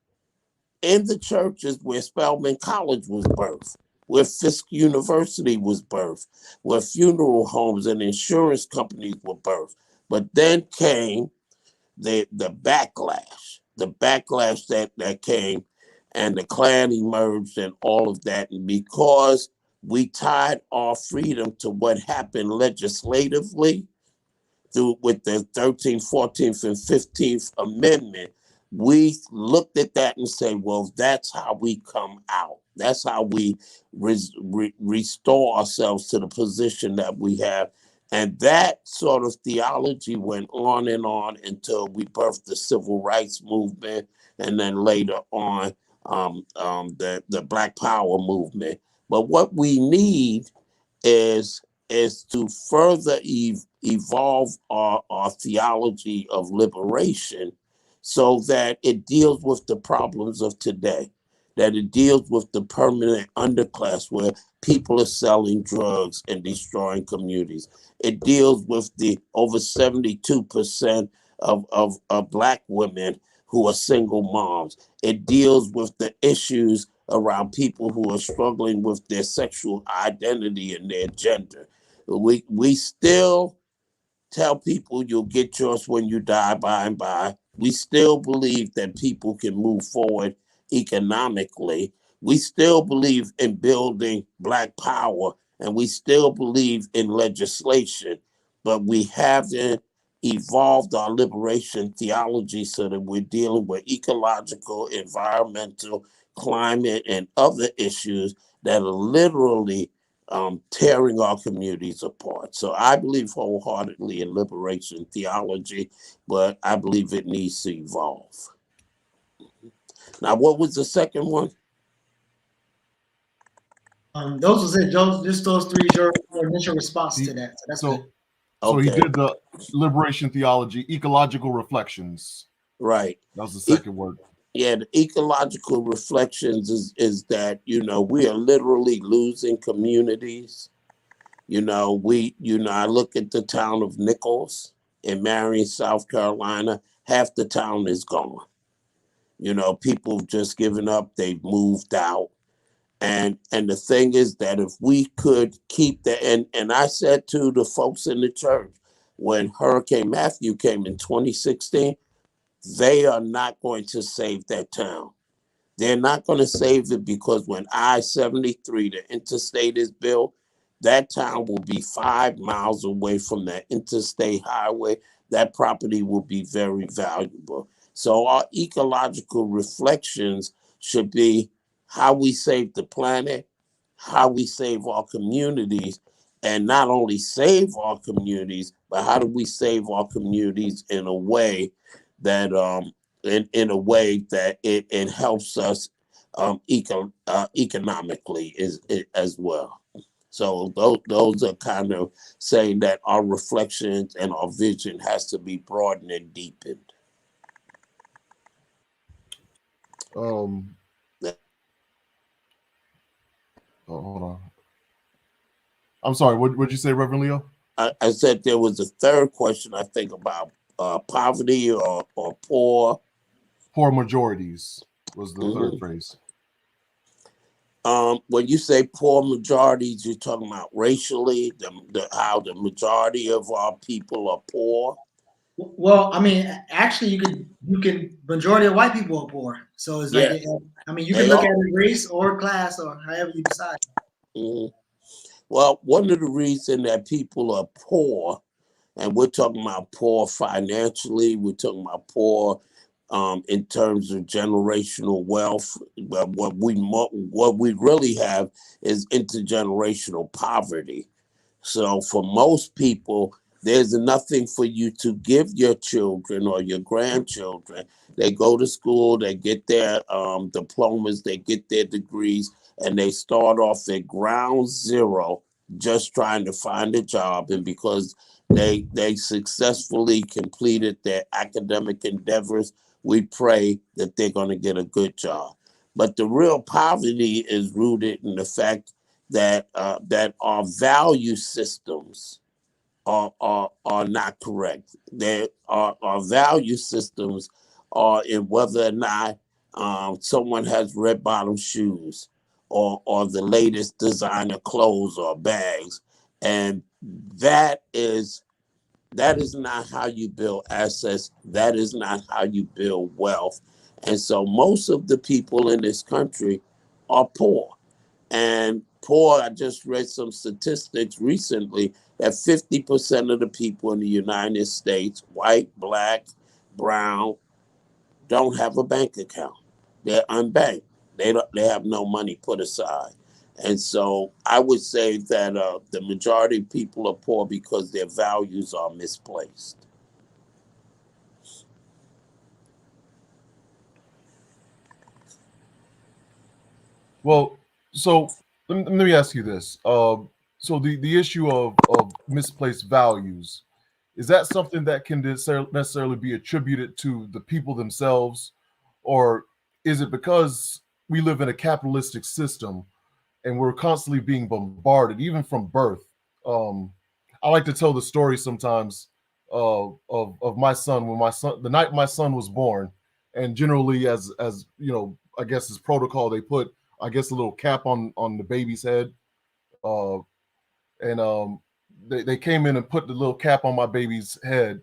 In the churches where Spelman College was birthed, where Fisk University was birthed, where funeral homes and insurance companies were birthed. But then came the backlash that came, and the Klan emerged and all of that. And because we tied our freedom to what happened legislatively with the 13th, 14th, and 15th Amendment, we looked at that and said, well, that's how we come out. That's how we restore ourselves to the position that we have. And that sort of theology went on and on until we birthed the civil rights movement, and then later on the Black Power movement. But what we need is to further evolve our theology of liberation so that it deals with the problems of today, that it deals with the permanent underclass where people are selling drugs and destroying communities. It deals with the over 72% of Black women who are single moms. It deals with the issues around people who are struggling with their sexual identity and their gender. We still tell people you'll get yours when you die by and by. We still believe that people can move forward economically. We still believe in building Black power, and we still believe in legislation, but we haven't evolved our liberation theology so that we're dealing with ecological, environmental, climate, and other issues that are literally tearing our communities apart. So I believe wholeheartedly in liberation theology, but I believe it needs to evolve. Now, what was the second one? Those was it, Joe. Just those three. Your initial response to that. So that's good. So he Okay, did the liberation theology, ecological reflections. right. That was the second word. Yeah, the ecological reflections is that, we are literally losing communities. I look at the town of Nichols in Marion, South Carolina. Half the town is gone. People have just given up. They've moved out. And the thing is that if we could keep the, and I said to the folks in the church, when Hurricane Matthew came in 2016, they are not going to save that town. They're not going to save it because when I-73, the interstate, is built, that town will be 5 miles away from that interstate highway. That property will be very valuable. So our ecological reflections should be how we save the planet, how we save our communities, and not only save our communities, but how do we save our communities in a way that in a way that it helps us economically as well. So those are kind of saying that our reflections and our vision has to be broadened and deepened. Oh, hold on. I'm sorry. What'd you say, Reverend Leo? I said there was a third question, I think, about poverty or poor. Poor majorities was the third phrase. When you say poor majorities, you're talking about racially, how the majority of our people are poor. Well, I mean, actually, you can majority of white people are poor. So it's like, Yeah, I mean, you can they look are. at it race or class or however you decide. Mhm. Well, one of the reasons that people are poor, and we're talking about poor financially, we're talking about poor in terms of generational wealth. But what we really have is intergenerational poverty. So for most people, there's nothing for you to give your children or your grandchildren. They go to school, they get their diplomas, they get their degrees, and they start off at ground zero, just trying to find a job. And because they successfully completed their academic endeavors, we pray that they're going to get a good job. But the real poverty is rooted in the fact that our value systems are not correct. Our value systems are in whether or not someone has red bottom shoes or the latest designer clothes or bags, and that is not how you build assets. That is not how you build wealth. And so most of the people in this country are poor. And poor, I just read some statistics recently that 50% of the people in the United States, white, black, brown, don't have a bank account. They're unbanked. They have no money put aside. And so I would say that the majority of people are poor because their values are misplaced. Well, so let me ask you this. So the issue of misplaced values, is that something that can necessarily be attributed to the people themselves, or is it because we live in a capitalistic system and we're constantly being bombarded, even from birth? Um, I like to tell the story sometimes of my son, when the night my son was born, and generally as you know, I guess as protocol, they put, I guess, a little cap on the baby's head, uh, and they came in and put the little cap on my baby's head,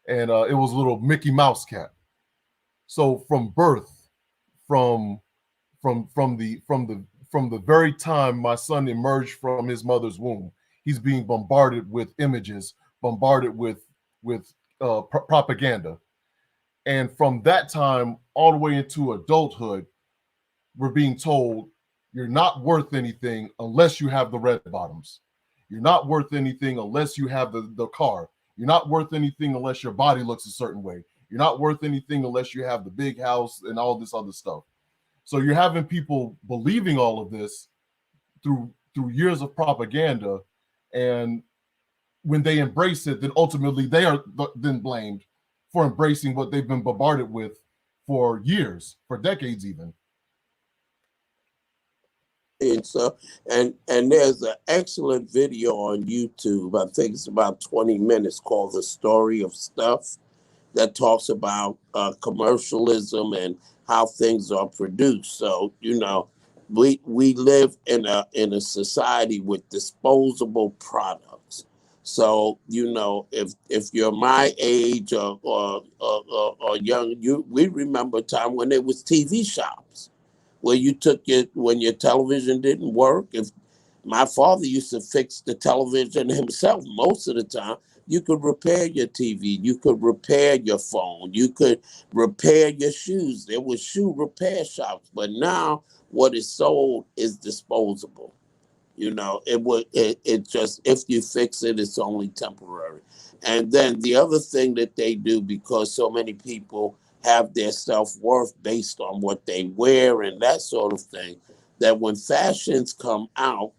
and it was a little Mickey Mouse cap. So from birth, from from the very time my son emerged from his mother's womb, he's being bombarded with images, bombarded with propaganda, and from that time all the way into adulthood, we're being told you're not worth anything unless you have the red bottoms. You're not worth anything unless you have the car. You're not worth anything unless your body looks a certain way. You're not worth anything unless you have the big house and all this other stuff. So you're having people believing all of this through years of propaganda, and when they embrace it, then ultimately they are then blamed for embracing what they've been bombarded with for years, for decades even. And so, and there's an excellent video on YouTube. I think it's about 20 minutes, called "The Story of Stuff," that talks about commercialism and how things are produced. So we live in a society with disposable products. So if you're my age or young, we remember a time when there was TV shops where you took when your television didn't work. If my father used to fix the television himself most of the time, you could repair your TV, you could repair your phone, you could repair your shoes. There were shoe repair shops, but now what is sold is disposable. It just, if you fix it, it's only temporary. And then the other thing that they do, because so many people have their self-worth based on what they wear and that sort of thing, that when fashions come out,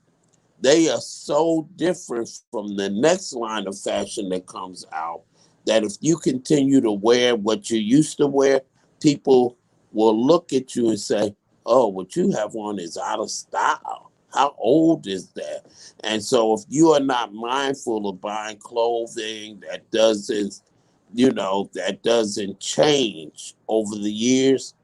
they are so different from the next line of fashion that comes out, that if you continue to wear what you used to wear, people will look at you and say, "Oh, what you have on is out of style. How old is that?" And so if you are not mindful of buying clothing that doesn't change over the years,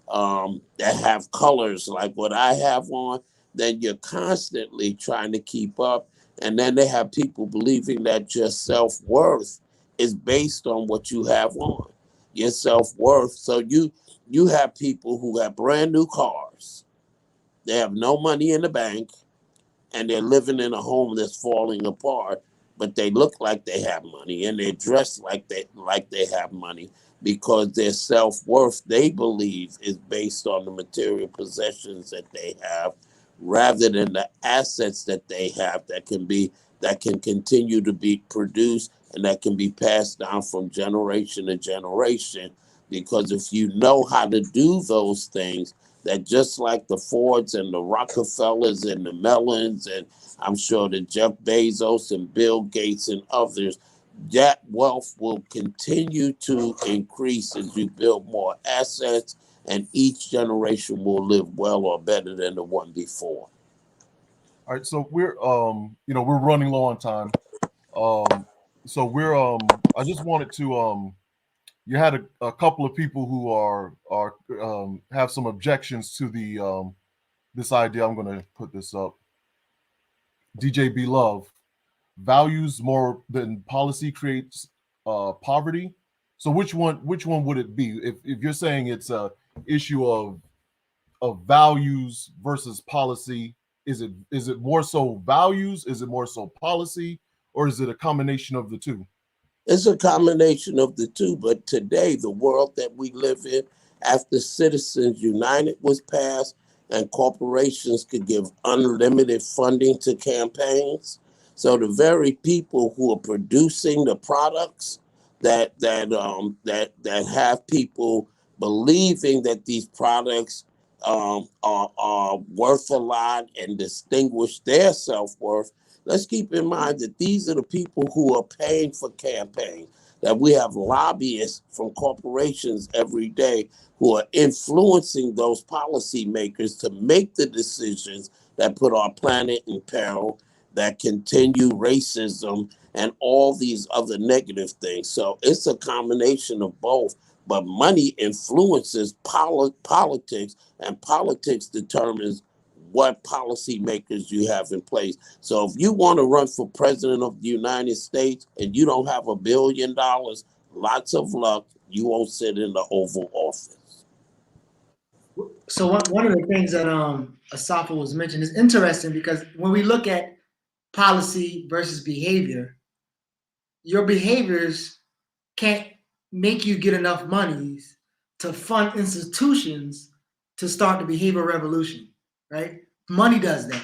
that have colors like what I have on, then you're constantly trying to keep up. And then they have people believing that your self-worth is based on what you have on, your self-worth. So you have people who have brand new cars. They have no money in the bank, and they're living in a home that's falling apart, but they look like they have money and they're dressed like they have money, because their self-worth, they believe, is based on the material possessions that they have, rather than the assets that they have that can continue to be produced and that can be passed down from generation to generation. Because if you know how to do those things, that just like the Fords and the Rockefellers and the Mellons, and I'm sure the Jeff Bezos and Bill Gates and others, that wealth will continue to increase as you build more assets, and each generation will live well or better than the one before. All right, so we're running low on time. So I just wanted to you had a couple of people who are have some objections to the this idea. I'm going to put this up. DJ B Love, values more than policy creates poverty. So which one would it be? If you're saying it's a issue of values versus policy, is it more so values? Is it more so policy? Or is it a combination of the two? It's a combination of the two, but today, the world that we live in, after Citizens United was passed and corporations could give unlimited funding to campaigns. So the very people who are producing the products that have people believing that these products are worth a lot and distinguish their self-worth. Let's keep in mind that these are the people who are paying for campaigns, that we have lobbyists from corporations every day who are influencing those policymakers to make the decisions that put our planet in peril, that continue racism and all these other negative things. So it's a combination of both. But money influences politics, and politics determines what policymakers you have in place. So if you want to run for president of the United States and you don't have $1 billion, lots of luck, you won't sit in the Oval Office. So one of the things that Asafa was mentioning is interesting, because when we look at policy versus behavior, your behaviors can't make you get enough monies to fund institutions to start the behavior revolution, right? Money does that.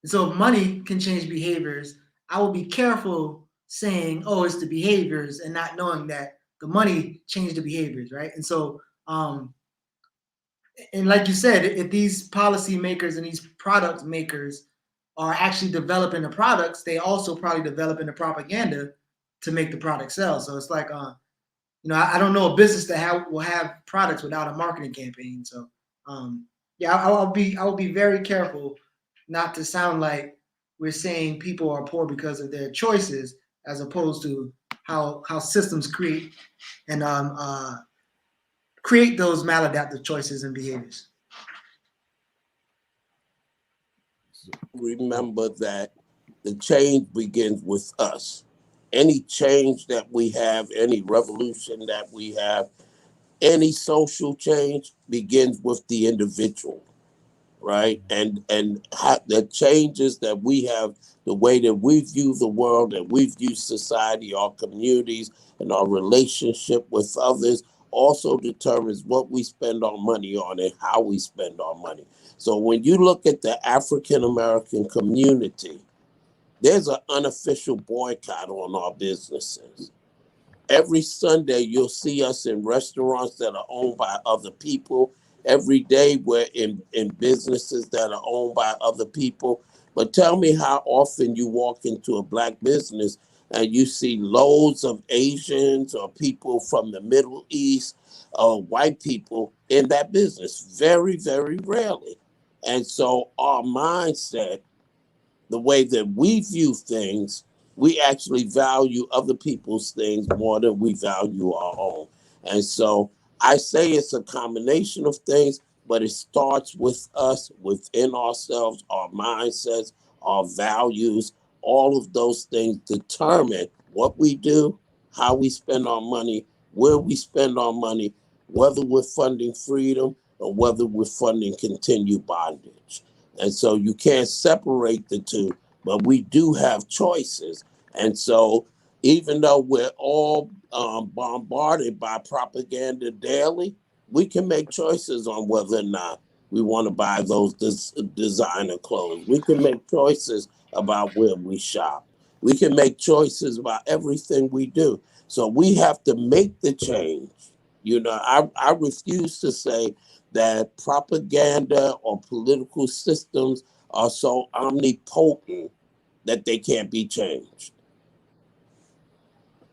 And so if money can change behaviors, I will be careful saying, oh, it's the behaviors, and not knowing that the money changed the behaviors, right? And so, and like you said, if these policy makers and these product makers are actually developing the products, they also probably developing the propaganda to make the product sell. So it's like, I don't know a business that will have products without a marketing campaign. So, yeah, I'll be very careful not to sound like we're saying people are poor because of their choices, as opposed to how systems create and create those maladaptive choices and behaviors. Remember that the change begins with us. Any change that we have, any revolution that we have, any social change begins with the individual, right? And the changes that we have, the way that we view the world, that we view society, our communities, and our relationship with others also determines what we spend our money on and how we spend our money. So when you look at the African American community, there's an unofficial boycott on our businesses. Every Sunday, you'll see us in restaurants that are owned by other people. Every day, we're in businesses that are owned by other people. But tell me how often you walk into a Black business and you see loads of Asians or people from the Middle East or white people in that business. Very, very rarely. And so our mindset, the way that we view things, we actually value other people's things more than we value our own. And so I say it's a combination of things, but it starts with us, within ourselves, our mindsets, our values. All of those things determine what we do, how we spend our money, where we spend our money, whether we're funding freedom or whether we're funding continued bondage. And so you can't separate the two, but we do have choices. And so even though we're all bombarded by propaganda daily, we can make choices on whether or not we want to buy those designer clothes. We can make choices about where we shop. We can make choices about everything we do. So we have to make the change. I refuse to say that propaganda or political systems are so omnipotent that they can't be changed.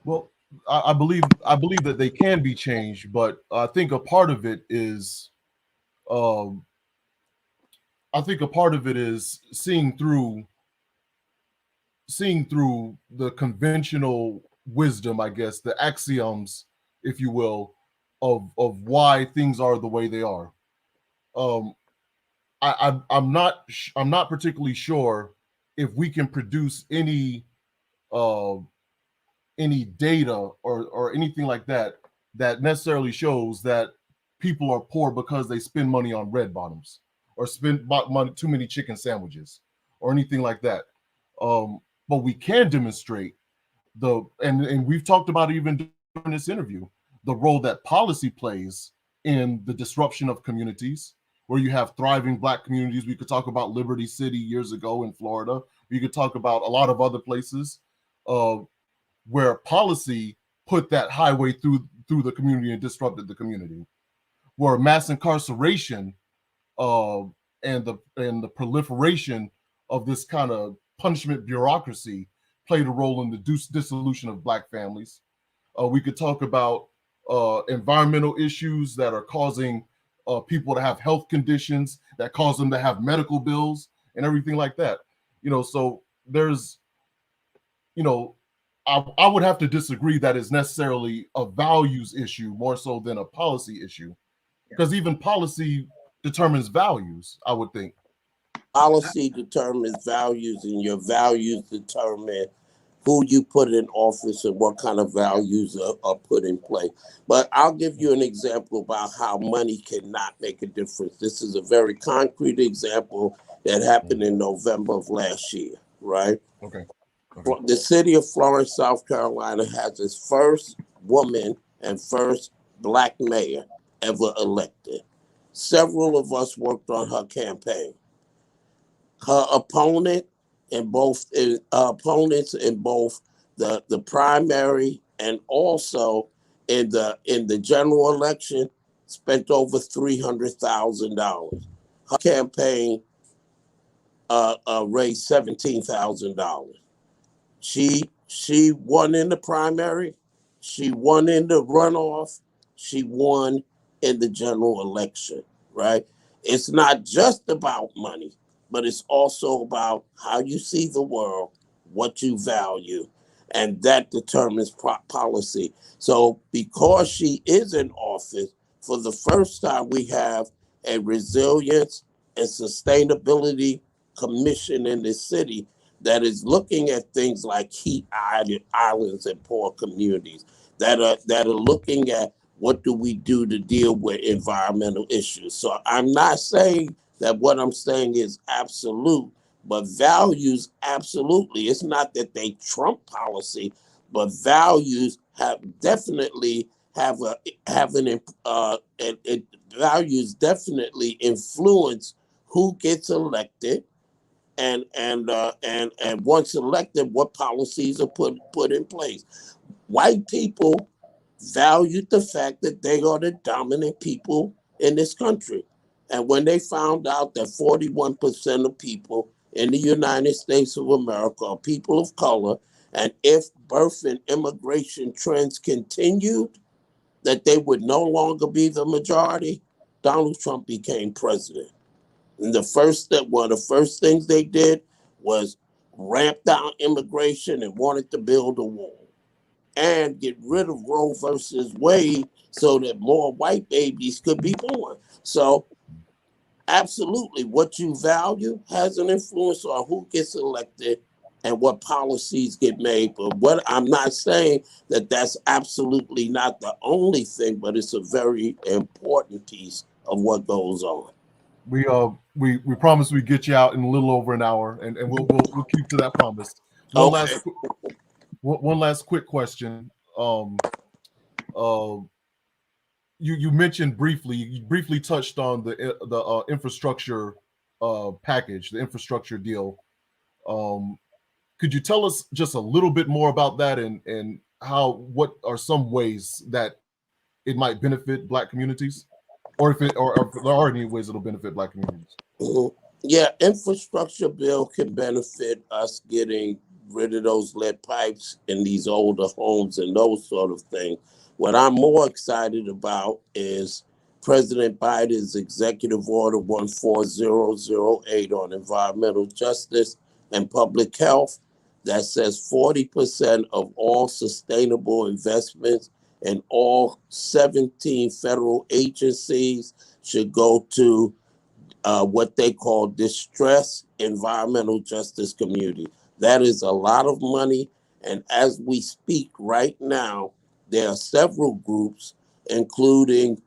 Well, I believe that they can be changed, but I think a part of it is, seeing through the conventional wisdom, I guess, the axioms, if you will, of why things are the way they are. I'm not particularly sure if we can produce any data or anything like that necessarily shows that people are poor because they spend money on red bottoms or spend too many chicken sandwiches or anything like that. But we can demonstrate and we've talked about it even during this interview, the role that policy plays in the disruption of communities, where you have thriving Black communities. We could talk about Liberty City years ago in Florida. We could talk about a lot of other places where policy put that highway through the community and disrupted the community. Where mass incarceration and the proliferation of this kind of punishment bureaucracy played a role in the dissolution of Black families. We could talk about environmental issues that are causing people to have health conditions that cause them to have medical bills and everything like that. So there's, I would have to disagree that it's necessarily a values issue more so than a policy issue, because even policy determines values, I would think. Policy determines values, and your values determine who you put in office and what kind of values are put in place. But I'll give you an example about how money cannot make a difference. This is a very concrete example that happened in November of last year, right? Okay. The city of Florence, South Carolina has its first woman and first Black mayor ever elected. Several of us worked on her campaign. Her opponents in both the primary and also in the general election spent over $300,000. Her campaign raised $17,000. She won in the primary, she won in the runoff, she won in the general election, right? It's not just about money, but it's also about how you see the world, what you value, and that determines policy. So because she is in office, for the first time, we have a resilience and sustainability commission in the city that is looking at things like heat islands and poor communities, that are looking at what do we do to deal with environmental issues. So I'm not saying that what I'm saying is absolute, but values, absolutely. It's not that they trump policy, but values definitely values definitely influence who gets elected, and once elected, what policies are put in place. White people valued the fact that they are the dominant people in this country. And when they found out that 41% of people in the United States of America are people of color, and if birth and immigration trends continued, that they would no longer be the majority, Donald Trump became president. And one of the first things they did was ramp down immigration and wanted to build a wall and get rid of Roe versus Wade so that more white babies could be born. So absolutely, what you value has an influence on who gets elected and what policies get made. But what I'm not saying that's absolutely not the only thing, but it's a very important piece of what goes on. We promise we get you out in a little over an hour, and we'll keep to that promise. One last quick question. You mentioned you briefly touched on the infrastructure package, the infrastructure deal. Could you tell us just a little bit more about that, and what are some ways that it might benefit Black communities, or if there are any ways it'll benefit Black communities? Mm-hmm. Yeah, infrastructure bill can benefit us getting rid of those lead pipes in these older homes and those sort of things. What I'm more excited about is President Biden's Executive Order 14008 on environmental justice and public health that says 40% of all sustainable investments in all 17 federal agencies should go to what they call distressed environmental justice community. That is a lot of money. And as we speak right now, there are several groups, including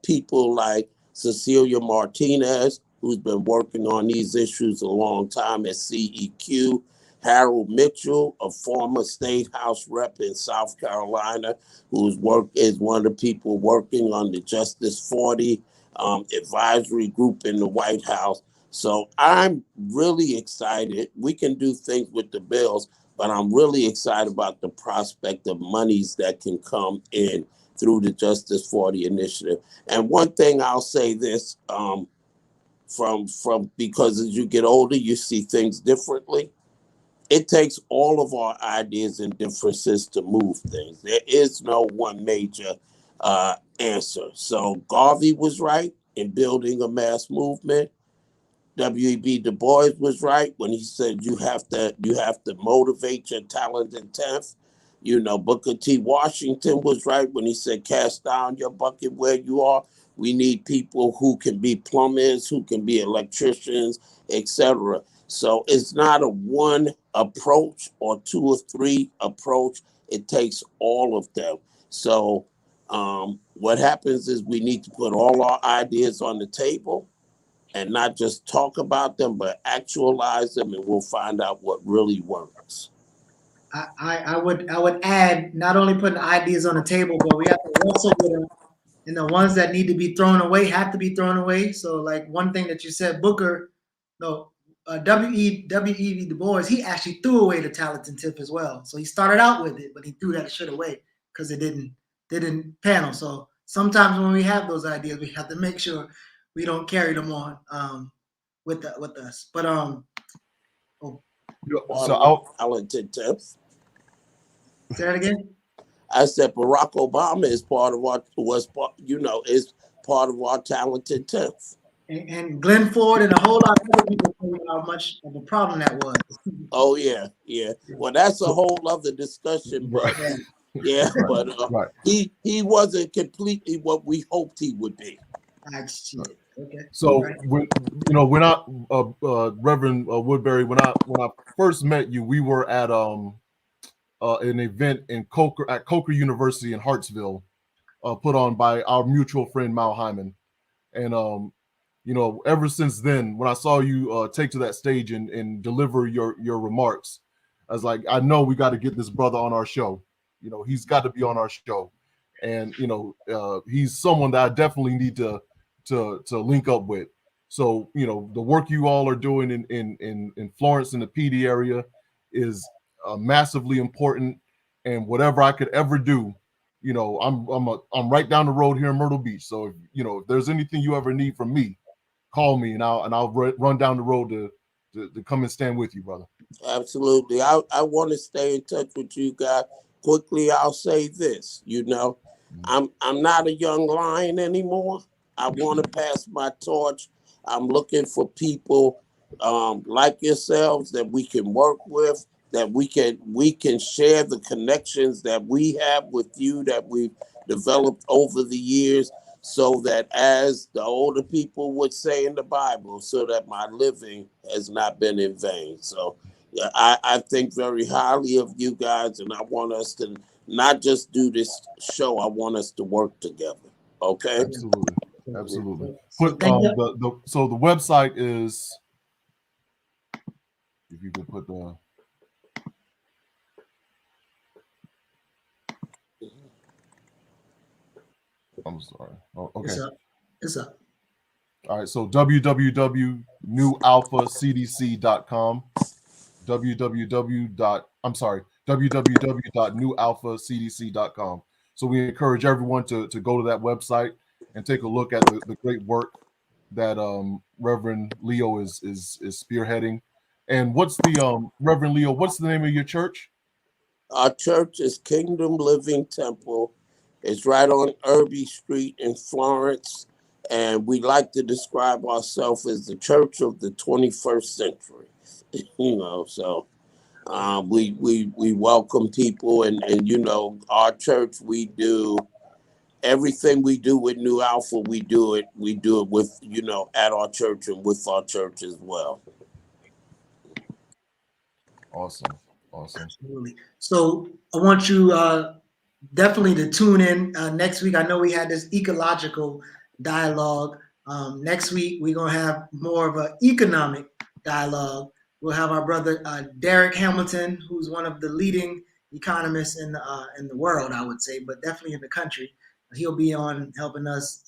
people like Cecilia Martinez, who's been working on these issues a long time at CEQ, Harold Mitchell, a former state house rep in South Carolina, is one of the people working on the Justice 40 advisory group in the White House. So I'm really excited. We can do things with the bills, but I'm really excited about the prospect of monies that can come in through the Justice 40 initiative. And one thing I'll say this, from because as you get older, you see things differently. It takes all of our ideas and differences to move things. There is no one major answer. So Garvey was right in building a mass movement. W.E.B. Du Bois was right when he said you have to motivate your talented tenth. You know, Booker T. Washington was right when he said cast down your bucket where you are. We need people who can be plumbers, who can be electricians, etc. So it's not a one approach or two or three approach. It takes all of them. So what happens is we need to put all our ideas on the table and not just talk about them, but actualize them, and we'll find out what really works. I would add, not only putting ideas on the table, but we have to wrestle with them, and the ones that need to be thrown away have to be thrown away. So like one thing that you said, Booker, no, W.E.B. Du Bois, he actually threw away the talented tip as well. So he started out with it, but he threw that shit away because it didn't panel. So sometimes when we have those ideas, we have to make sure we don't carry them on with us. But So Talented tenth. say that again. I said Barack Obama is part of our is part of our talented tenth. And Glenn Ford and a whole lot of other people tell you how much of a problem that was. Oh yeah. Well, that's a whole other discussion, but right. yeah, but Right. he wasn't completely what we hoped he would be. Shit. Okay. So Right. when I Reverend Woodberry, when I first met you, we were at an event in Coker University in Hartsville, put on by our mutual friend Mal Hyman, and ever since then, when I saw you take to that stage and deliver your remarks, I was like, I know we got to get this brother on our show. He's got to be on our show, and he's someone that I definitely need to link up with. So the work you all are doing in Florence and the PD area is massively important, and whatever I could ever do, I'm right down the road here in Myrtle Beach. So if there's anything you ever need from me, call me and I'll run down the road to come and stand with you, brother. Absolutely. I want to stay in touch with you guys. Quickly, I'll say this. I'm not a young lion anymore. I want to pass my torch. I'm looking for people like yourselves that we can work with, that we can share the connections that we have with you that we've developed over the years, so that, as the older people would say in the Bible, so that my living has not been in vain. So yeah, I think very highly of you guys, and I want us to not just do this show. I want us to work together. Okay. Absolutely. So Put so the website is, if you could put the. I'm sorry. Oh, okay. It's up. All right. So www.newalphacdc.com. www.newalphacdc.com. So we encourage everyone to go to that website and take a look at the great work that Reverend Leo is spearheading. And what's the Reverend Leo? What's the name of your church? Our church is Kingdom Living Temple. It's right on Irby Street in Florence, and we like to describe ourselves as the church of the 21st century. So we welcome people, and our church, we do everything we do with New Alpha. We do it with at our church and with our church as well. Awesome. Absolutely. So I want you definitely to tune in next week. I know we had this ecological dialogue. Next week we're gonna have more of an economic dialogue. We'll have our brother Derek Hamilton, who's one of the leading economists in the world, I would say, but definitely in the country. He'll be on helping us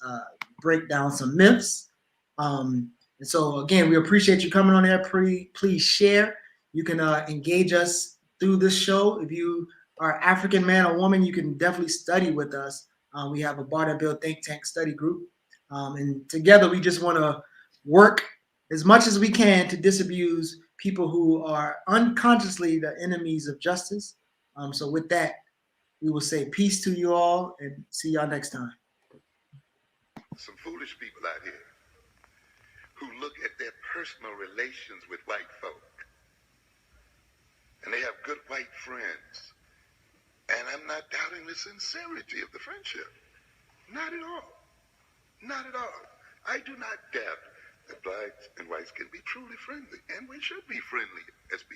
break down some myths. And so again, we appreciate you coming on there. Please share. You can engage us through this show. If you are African man or woman, you can definitely study with us. We have a Bar That Build Think Tank study group. And together we just want to work as much as we can to disabuse people who are unconsciously the enemies of justice. So with that, we will say peace to you all and see y'all next time. Some foolish people out here who look at their personal relations with white folk, and they have good white friends. And I'm not doubting the sincerity of the friendship. Not at all. Not at all. I do not doubt that blacks and whites can be truly friendly, and we should be friendly as people.